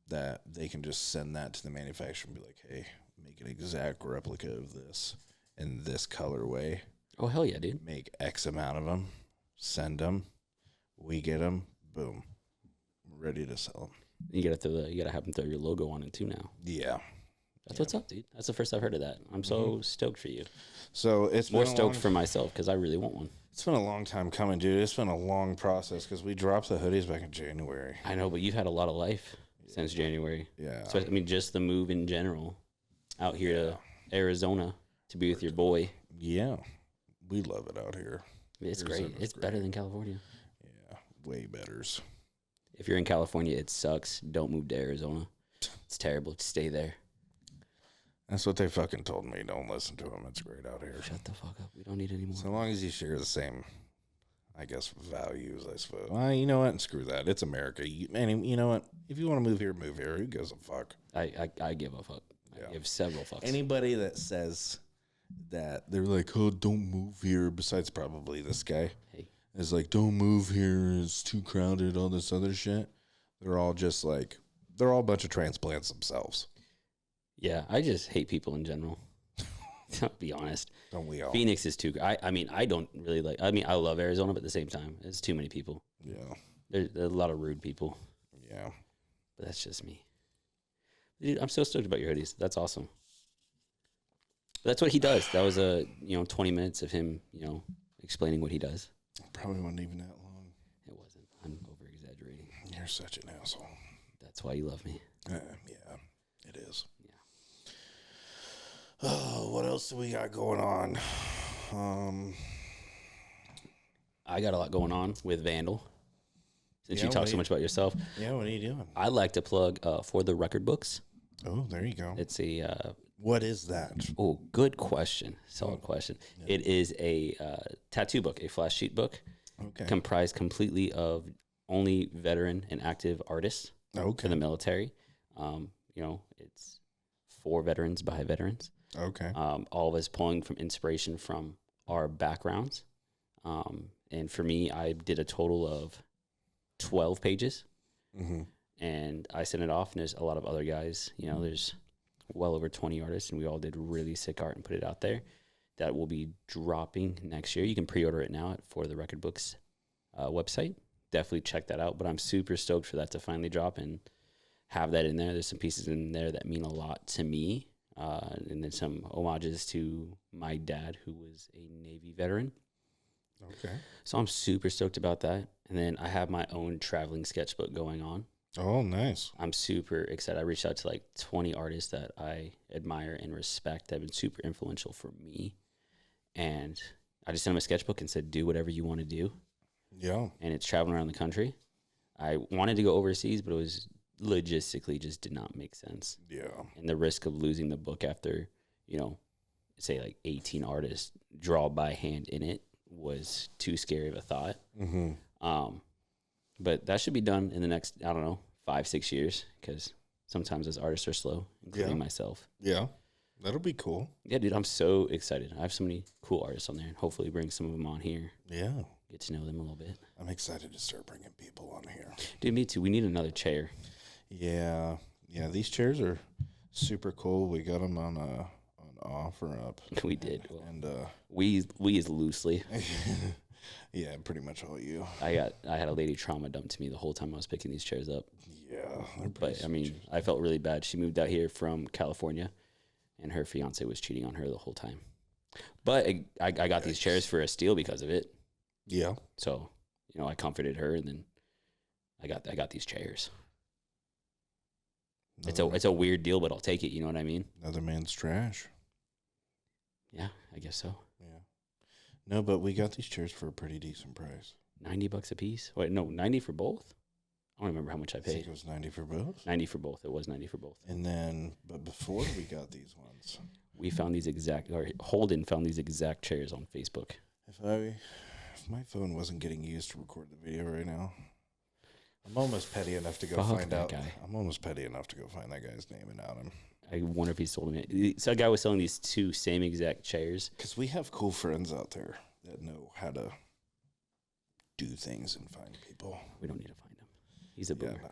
that they can just send that to the manufacturer and be like, hey, make an exact replica of this in this colorway. Oh, hell yeah, dude. Make X amount of them, send them, we get them, boom, ready to sell them. You gotta have them throw your logo on it too now. Yeah. That's what's up, dude. That's the first I've heard of that. I'm so stoked for you. So it's more stoked for myself because I really want one. It's been a long time coming, dude. It's been a long process because we dropped the hoodies back in January. I know, but you've had a lot of life since January. Yeah. So I mean, just the move in general, out here to Arizona to be with your boy. Yeah, we love it out here. It's great. It's better than California. Yeah, way betters. If you're in California, it sucks. Don't move to Arizona. It's terrible. Just stay there. That's what they fucking told me. Don't listen to them. It's great out here. Shut the fuck up. We don't need any more. So long as you share the same, I guess, values, I suppose. Well, you know what? Screw that. It's America. You know what? If you want to move here, move here. Who gives a fuck? I give a fuck. Yeah. I give several fucks. Anybody that says that they're like, oh, don't move here, besides probably this guy, is like, don't move here, it's too crowded, all this other shit. They're all just like, they're all a bunch of transplants themselves. Yeah, I just hate people in general. I'll be honest. Don't we all? Phoenix is too. I mean, I don't really like. I mean, I love Arizona, but at the same time, it's too many people. Yeah, there's a lot of rude people. Yeah, but that's just me. Dude, I'm so stoked about your hoodies. That's awesome. That's what he does. That was 20 minutes of him, explaining what he does. Probably wasn't even that long. It wasn't. I'm over exaggerating. You're such an asshole. That's why you love me. Yeah, it is. Oh, what else do we got going on? I got a lot going on with Vandal. Since you talk so much about yourself. Yeah, what are you doing? I like to plug For the Record Books. Oh, there you go. It's a... what is that? Oh, good question. Solid question. Yeah. It is a tattoo book, a flash sheet book. Okay. Comprised completely of only veteran and active artists for the military. It's for veterans by veterans. Okay. All of us pulling from inspiration from our backgrounds. And for me, I did a total of 12 pages. Mm-hmm. And I sent it off, and there's a lot of other guys. There's well over 20 artists, and we all did really sick art and put it out there. That will be dropping next year. You can pre-order it now for the Record Books website. Definitely check that out. But I'm super stoked for that to finally drop and have that in there. There's some pieces in there that mean a lot to me. And then some homages to my dad, who was a Navy veteran. Okay. So I'm super stoked about that. And then I have my own traveling sketchbook going on. Oh, nice. I'm super excited. I reached out to like 20 artists that I admire and respect that have been super influential for me. And I just sent them a sketchbook and said, do whatever you want to do. Yeah. And it's traveling around the country. I wanted to go overseas, but it was logistically just did not make sense. Yeah. And the risk of losing the book after, say like 18 artists draw by hand in it was too scary of a thought. Mm-hmm. But that should be done in the next, 5-6 years, because sometimes those artists are slow, including myself. Yeah. That'll be cool. Yeah, dude, I'm so excited. I have so many cool artists on there, and hopefully bring some of them on here. Yeah. Get to know them a little bit. I'm excited to start bringing people on here. Dude, me too. We need another chair. Yeah. Yeah, these chairs are super cool. We got them on offer up. We did. Well, And we is loosely. yeah, pretty much all you. I had a lady trauma dump to me the whole time I was picking these chairs up. Yeah. But I mean, I felt really bad. She moved out here from California, and her fiance was cheating on her the whole time. But I got these chairs for a steal because of it. Yeah. So, I comforted her, and then I got these chairs. It's a weird deal, but I'll take it. You know what I mean? Another man's trash. Yeah, I guess so. Yeah. No, but we got these chairs for a pretty decent price. $90 a piece. Wait, no, 90 for both. I don't remember how much I I think paid. it was 90 for both. 90 for both. It was 90 for both. And then, but before we got these ones, We found these Holden found these exact chairs on Facebook. if my phone wasn't getting used to record the video right now, I'm almost petty enough to go Fuck find that out. guy. I'm almost petty enough to go find that guy's name and out him. I wonder if he sold them. So a guy was selling these two same exact chairs. Because we have cool friends out there that know how to do things and find people. We don't need to find him. He's a Yeah, boomer. no.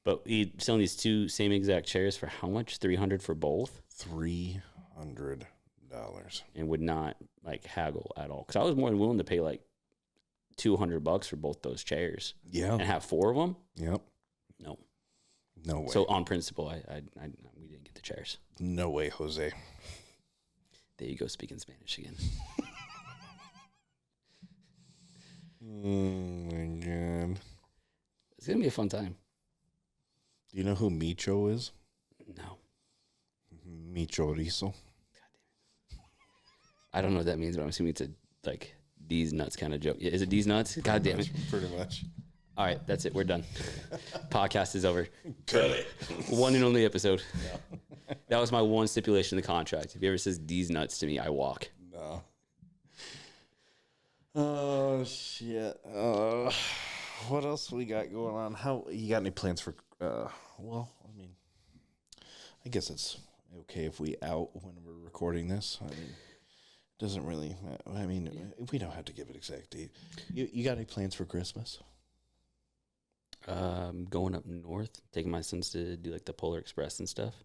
But he selling these two same exact chairs for how much? $300 for both, $300. and would not haggle at all. Because I was more than willing to pay $200 for both those chairs Yeah. and have 4 of them. Yep. No. No way. So on principle, we didn't get the chairs. No way, Jose. There you go, speaking Spanish again. Oh my God. It's gonna be a fun time. Do you know who Micho is? No, Michorizo. I don't know what that means, but I'm assuming it's a D's nuts kind of joke. Is it D's nuts? God damn it! Pretty much. All right, that's it. We're done. Podcast is over. Cut it. One and only episode. That was my one stipulation in the contract. If he ever says D's nuts to me, I walk. No. Oh shit. What else we got going on? How you got any plans for? Well, I mean, I guess it's okay if we out when we're recording this. I mean, it doesn't really. I mean, we don't have to give it exact date. You got any plans for Christmas? Going up north, taking my sons to do the Polar Express and stuff.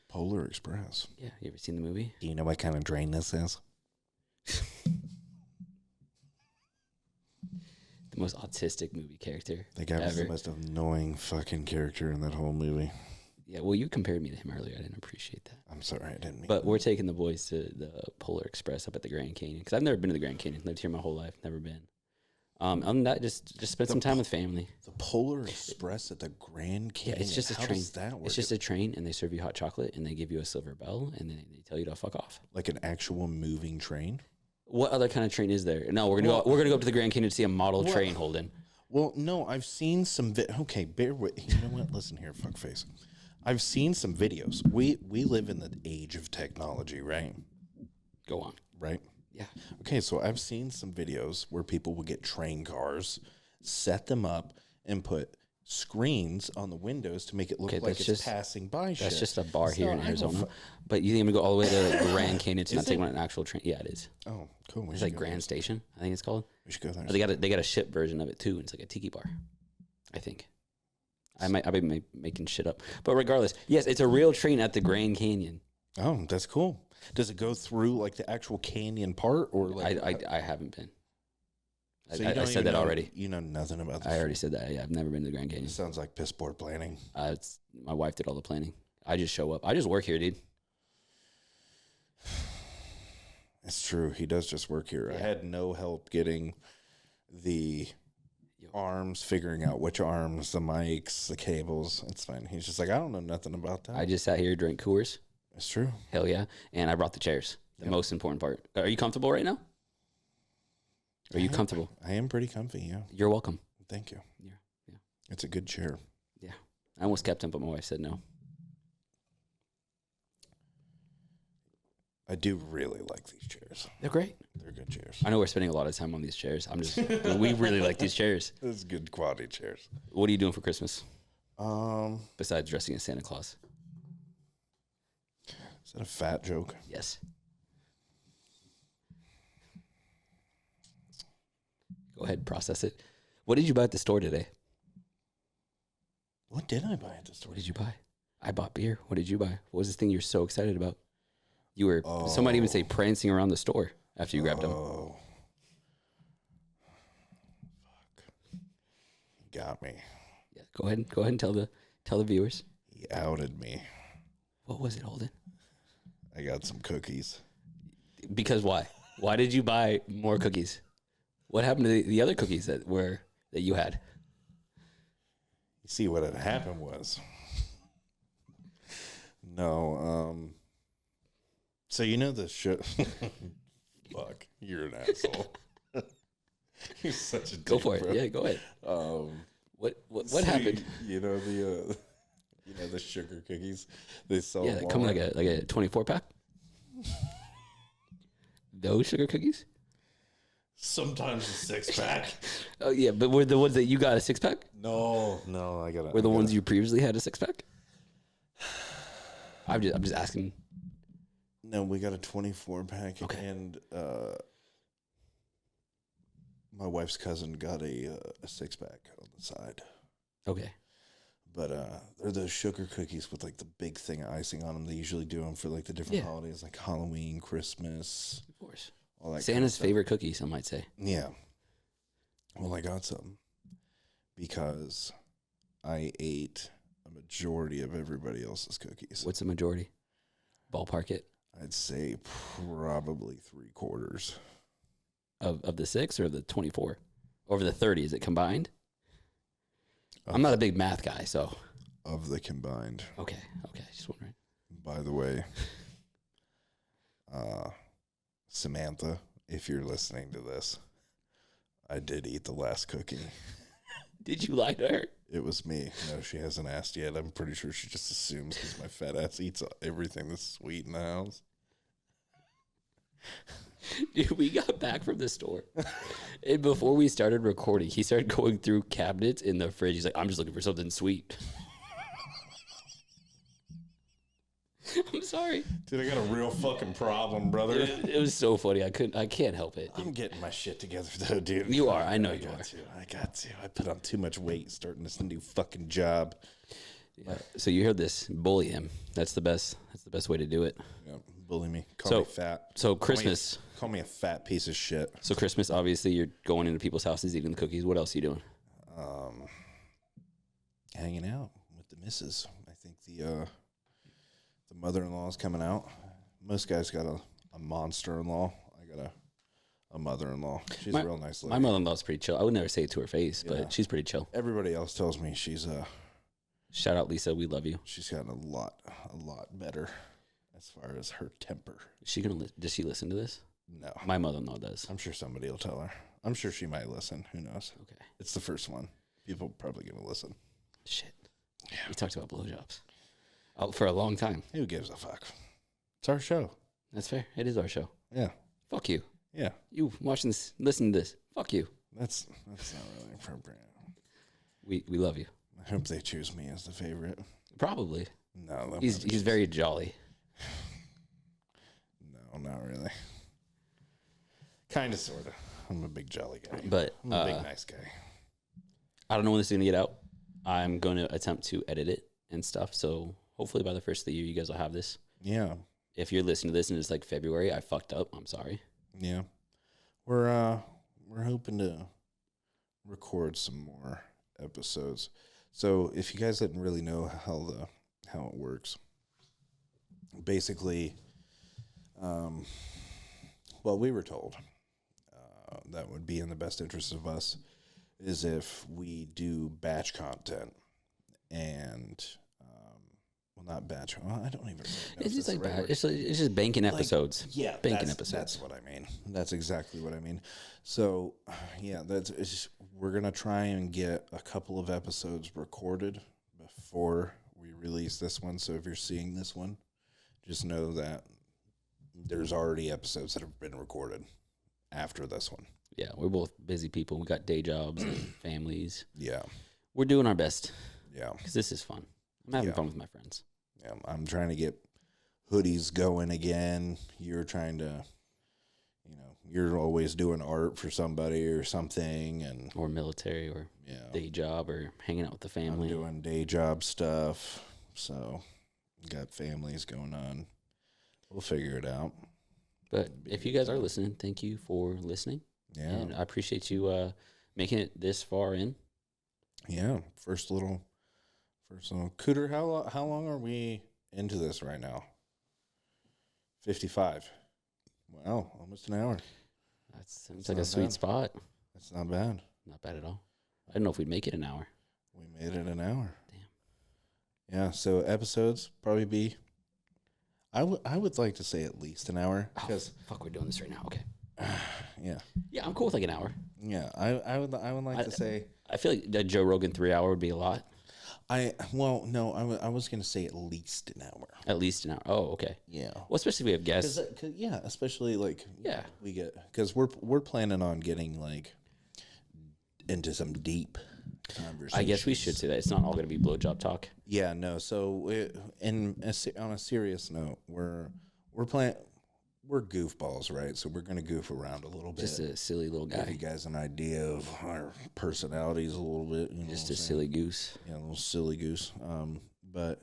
Polar Express. Yeah, you ever seen the movie? Do you know what kind of drain this is? The most autistic movie character. The guy was ever. the most annoying fucking character in that whole movie. Yeah, well, you compared me to him earlier. I didn't appreciate that. I'm sorry, I didn't mean. But we're taking the boys to the Polar Express up at the Grand Canyon because I've never been to the Grand Canyon. Lived here my whole life, never been. Other than that, just spend some time with family. The Polar Express at the Grand Canyon. Yeah, it's just a How train. does that work? It's just a train, and they serve you hot chocolate, and they give you a silver bell, and then they tell you to fuck off. Like an actual moving train. What other kind of train is there? No, we're gonna go up to the Grand Canyon to see a model train, Holden. Well, no, I've seen some. Okay, bear with. You know what? Listen here, fuckface. I've seen some videos. We live in the age of technology, right? Go on. Right. Yeah. Okay, so I've seen some videos where people will get train cars, set them up, and put screens on the windows to make it look like it's passing by. That's just a bar here in I Arizona. But you think I'm gonna go all the way to Grand Canyon to Is not take it? on an actual train? Yeah, it is. Oh, cool. We It's should like go Grand Station, I think it's called. We should go there. They got a ship version of it too, and it's like a tiki bar. I think. I'll be making shit up, but regardless, yes, it's a real train at the Grand Canyon. Oh, that's cool. Does it go through the actual canyon part, or I haven't been. So I said that already. You know nothing about this. I already said that. Yeah, I've never been to the Grand Canyon. It sounds like piss poor planning. My wife did all the planning. I just show up. I just work here, dude. It's true. He does just work here. Yeah. I had no help getting the arms, figuring out which arms, the mics, the cables. It's fine. He's just like, I don't know nothing about that. I just sat here, drank Coors. It's true. Hell yeah. And I brought the chairs. The most important part. Are you comfortable right now? Are you comfortable? I am pretty comfy, yeah. You're welcome. Thank you. Yeah. It's a good chair. Yeah. I almost kept him, but my wife said no. I do really like these chairs. They're great. They're good chairs. I know we're spending a lot of time on these chairs. We really like these chairs. It's good quality chairs. What are you doing for Christmas? Um, Besides dressing as Santa Claus? Is that a fat joke? Yes. Go ahead, process it. What did you buy at the store today? What did I buy at the store? What did you buy? I bought beer. What did you buy? What was this thing you're so excited about? You were, some might even say, prancing around the store after you grabbed them. Oh. Fuck. Got me. Yeah, go ahead and tell the viewers. He outed me. What was it, Holden? I got some cookies. Because why? Why did you buy more cookies? What happened to the other cookies that you had? You see, what had happened was, so you know the shit. Fuck, you're an asshole. You're such a dick, Go for it. bro. Yeah, go ahead. What happened? You know the sugar cookies they sell. Yeah, they come like a 24-pack. Those sugar cookies? Sometimes a 6-pack. Oh yeah, but were the ones that you got a 6-pack? No, I got it. Were the ones you previously had a 6-pack? I'm just asking. No, we got a 24-pack, Okay. and my wife's cousin got a 6-pack on the side. Okay. But they're those sugar cookies with like the big thing of icing on them. They usually do them for like the different holidays, like Halloween, Christmas, Of course. all that. Santa's favorite cookie, some might say. Yeah. Well, I got some because I ate a majority of everybody else's cookies. What's the majority? Ballpark it. I'd say probably 3/4 Of the 6 or the 24? Over the 30, is it combined? I'm not a big math guy, so. Of the combined. Okay, just wondering. By the way, Samantha, if you're listening to this, I did eat the last cookie. Did you lie to her? It was me. No, she hasn't asked yet. I'm pretty sure she just assumes because my fat ass eats everything that's sweet in the house. Dude, we got back from the store. And before we started recording, he started going through cabinets in the fridge. He's like, I'm just looking for something sweet. I'm sorry. Dude, I got a real fucking problem, brother. It was so funny. I can't help it. I'm getting my shit together, though, dude. You are. I know you are. I got to. I put on too much weight starting this new fucking job. Yeah. So you heard this. Bully him. That's the best way to do it. Yeah, bully me. Call me fat. So Christmas. Call me a fat piece of shit. So Christmas, obviously, you're going into people's houses, eating the cookies. What else are you doing? Hanging out with the missus. I think the mother-in-law is coming out. Most guys got a monster-in-law. I got a mother-in-law. She's a real nice lady. My mother-in-law's pretty chill. I would never say it to her face, but she's pretty chill. Everybody else tells me she's Shout out, Lisa. We love you. she's gotten a lot better as far as her temper. Is she does she listen to this? No. My mother-in-law does. I'm sure somebody will tell her. I'm sure she might listen. Who knows? Okay. It's the first one. People are probably going to listen. Shit. Yeah. We talked about blowjobs for a long time. Who gives a fuck? It's our show. That's fair. It is our show. Yeah. Fuck you. Yeah. You watching this, listen to this. Fuck you. That's not really appropriate. We love you. I hope they choose me as the favorite. Probably. No. He's very jolly. No, not really. Kind of, sort of. I'm a big jolly guy. But I'm a big nice guy. I don't know when this is going to get out. I'm going to attempt to edit it and stuff. So hopefully by the first of the year, you guys will have this. Yeah. If you're listening to this and it's like February, I fucked up. I'm sorry. Yeah. We're hoping to record some more episodes. So if you guys didn't really know how it works, basically, well, we were told that would be in the best interest of us is if we do batch content and well, not batch. Well, I don't even know. It's just like it's just banking episodes. Yeah, banking episodes. That's what I mean. That's exactly what I mean. So, yeah, we're gonna try and get a couple of episodes recorded before we release this one. So if you're seeing this one, just know that there's already episodes that have been recorded after this one. Yeah, we're both busy people. We got day jobs and families. Yeah, we're doing our best. Yeah, because this is fun. I'm having fun with my friends. Yeah, I'm trying to get hoodies going again. You're trying to, you're always doing art for somebody or something, and or military, or day job, or hanging out with the family. I'm doing day job stuff. So, got families going on. We'll figure it out. But if you guys are listening, thank you for listening. Yeah. And I appreciate you making it this far in. Yeah. First little Cooter, how long are we into this right now? 55. Wow, almost an hour. That seems like a sweet spot. That's not bad. Not bad at all. I don't know if we'd make it an hour. We made it an hour. Damn. Yeah, so episodes probably be, I would like to say at least an hour. Because fuck, we're doing this right now. Okay. Yeah. Yeah, I'm cool with like an hour. Yeah, I would like to say. I feel like that Joe Rogan 3 hour would be a lot. I was going to say at least an hour. At least an hour. Oh, okay. Yeah. Well, especially if we have guests. Yeah, especially like we get, because we're planning on getting like into some deep conversations. I guess we should say that it's not all going to be blowjob talk. Yeah, no. So on a serious note, we're goofballs, right? So we're gonna goof around a little bit. Just a silly little guy. Give you guys an idea of our personalities a little bit. Just a silly goose. Yeah, a little silly goose. But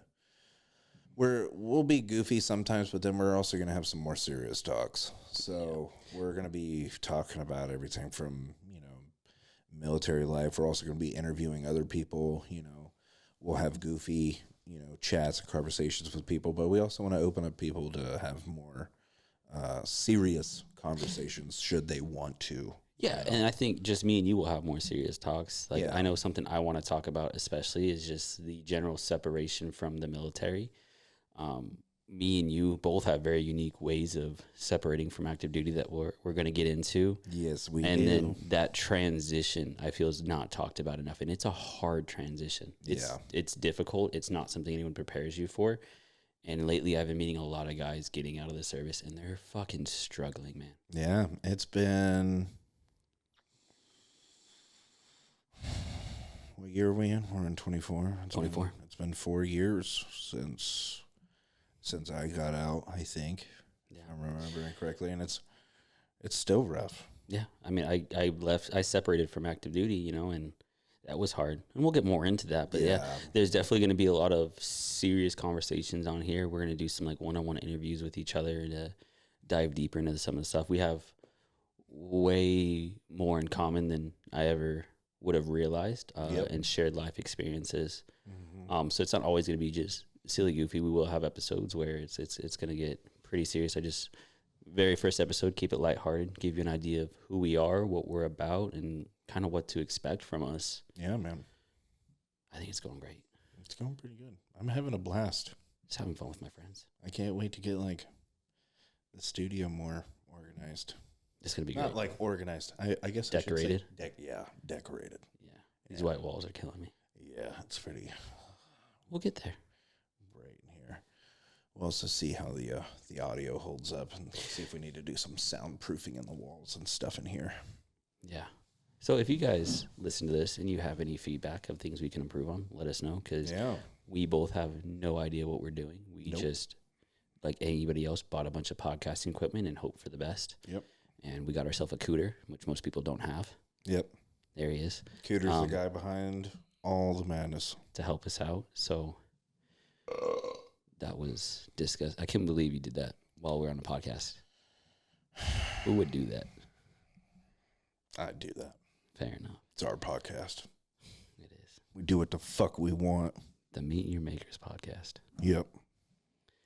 we'll be goofy sometimes, but then we're also gonna have some more serious talks. So we're gonna be talking about everything from military life. We're also gonna be interviewing other people. We'll have goofy chats and conversations with people, but we also want to open up people to have more serious conversations should they want to. Yeah, and I think just me and you will have more serious talks. Like I know something I want to talk about especially is just the general separation from the military. Me and you both have very unique ways of separating from active duty that we're going to get into. Yes, we and do. Then that transition I feel is not talked about enough, and it's a hard transition. It's difficult. It's not something anyone prepares you for. And lately, I've been meeting a lot of guys getting out of the service, and they're fucking struggling, man. Yeah, it's been... What year are we in? We're in 24. 24. It's been 4 years since I got out, I think. Yeah. If I'm remembering correctly, and it's still rough. Yeah, I mean, I separated from active duty, and that was hard. And we'll get more into that. But yeah there's definitely going to be a lot of serious conversations on here. We're going to do some like one-on-one interviews with each other to dive deeper into some of the stuff. We have way more in common than I ever would have realized and shared life experiences. Mm-hmm. So it's not always going to be just silly goofy. We will have episodes where it's going to get pretty serious. Very first episode, keep it lighthearted, give you an idea of who we are, what we're about, and kind of what to expect from us. Yeah, man. I think it's going great. It's going pretty good. I'm having a blast. Just having fun with my friends. I can't wait to get like the studio more organized. It's going to be not great. like organized. I guess decorated. I should say decorated. Yeah. These white walls are killing me. Yeah, it's pretty. We'll get there. Right in here. We'll also see how the audio holds up and see if we need to do some soundproofing in the walls and stuff in here. Yeah. So if you guys listen to this and you have any feedback of things we can improve on, let us know, because we both have no idea what we're doing. We just, like anybody else, bought a bunch of podcasting equipment and hope for the best. Yep. And we got ourselves a Cooter, which most people don't have. Yep. There he is. Cooter's the guy behind all the madness. To help us out. So that was disgusting. I can't believe you did that while we're on the podcast. Who would do that? I'd do that. Fair enough. It's our podcast. It is. We do what the fuck we want. The Meet Your Makers podcast. Yep.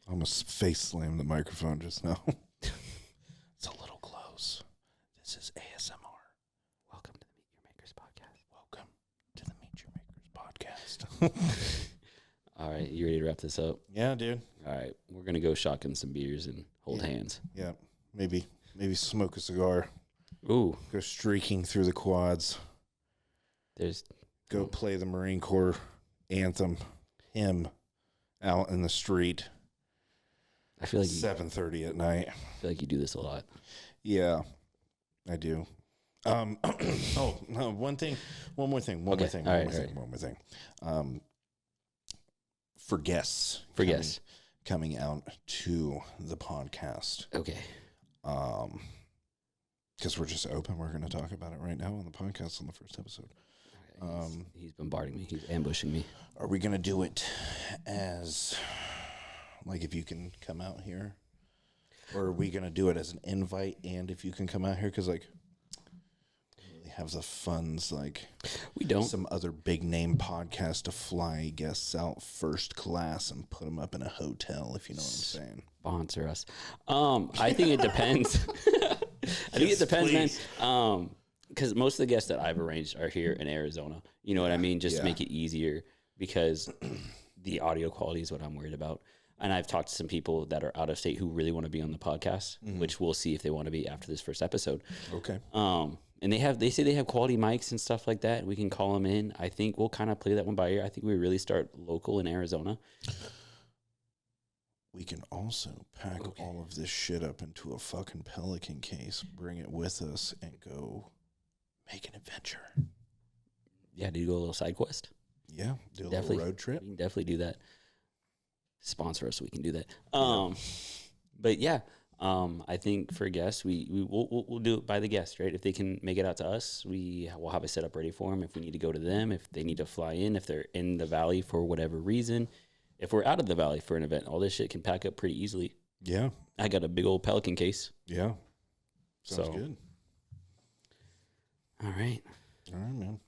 I almost face slammed the microphone just now. It's a little close. This is ASMR. Welcome to the Meet Your Makers podcast. Welcome to the Meet Your Makers podcast. All right. You ready to wrap this up? Yeah, dude. All right. We're going to go shotgun some beers and hold hands. Yeah. Maybe smoke a cigar. Ooh. Go streaking through the quads. Go play the Marine Corps anthem, hymn, out in the street. I feel like 7:30 at night. I feel like you do this a lot. Yeah, I do. Oh no! One more thing. One more thing. For guests. coming out to the podcast. Okay. Because we're just open. We're going to talk about it right now on the podcast on the first episode. Okay, he's bombarding me. He's ambushing me. Are we going to do it as, like, if you can come out here? Or are we going to do it as an invite and if you can come out here? Because, like, we really have the funds, like, we don't. Some other big name podcast to fly guests out first class and put them up in a hotel, if you know what I'm saying. Sponsor us. I think it depends. I think it depends, please. Man. Because most of the guests that I've arranged are here in Arizona. You know what I mean? Just to make it easier, because the audio quality is what I'm worried about. And I've talked to some people that are out of state who really want to be on the podcast, which we'll see if they want to be after this first episode. Okay. And they say they have quality mics and stuff like that. We can call them in. I think we'll kind of play that one by ear. I think we really start local in Arizona. We can also pack all of this shit up into a fucking Pelican case, bring it with us, and go make an adventure. Yeah, do you go a little side quest? Yeah, do a little road trip. We can definitely do that. Sponsor us so we can do that. But yeah, I think for guests, we'll do it by the guest, right? If they can make it out to us, we'll have a setup ready for them. If we need to go to them, if they need to fly in, if they're in the valley for whatever reason. If we're out of the valley for an event, all this shit can pack up pretty easily. Yeah. I got a big old Pelican case. Yeah. Sounds good. All right. All right, man.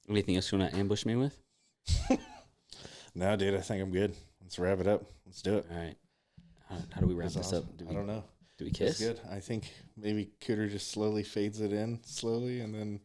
Anything else you want to ambush me with? No, dude, I think I'm good. Let's wrap it up. Let's do it. All right. How do we wrap this up? I don't know. Do we kiss? That's good. I think maybe Cooter just slowly fades it in slowly, and then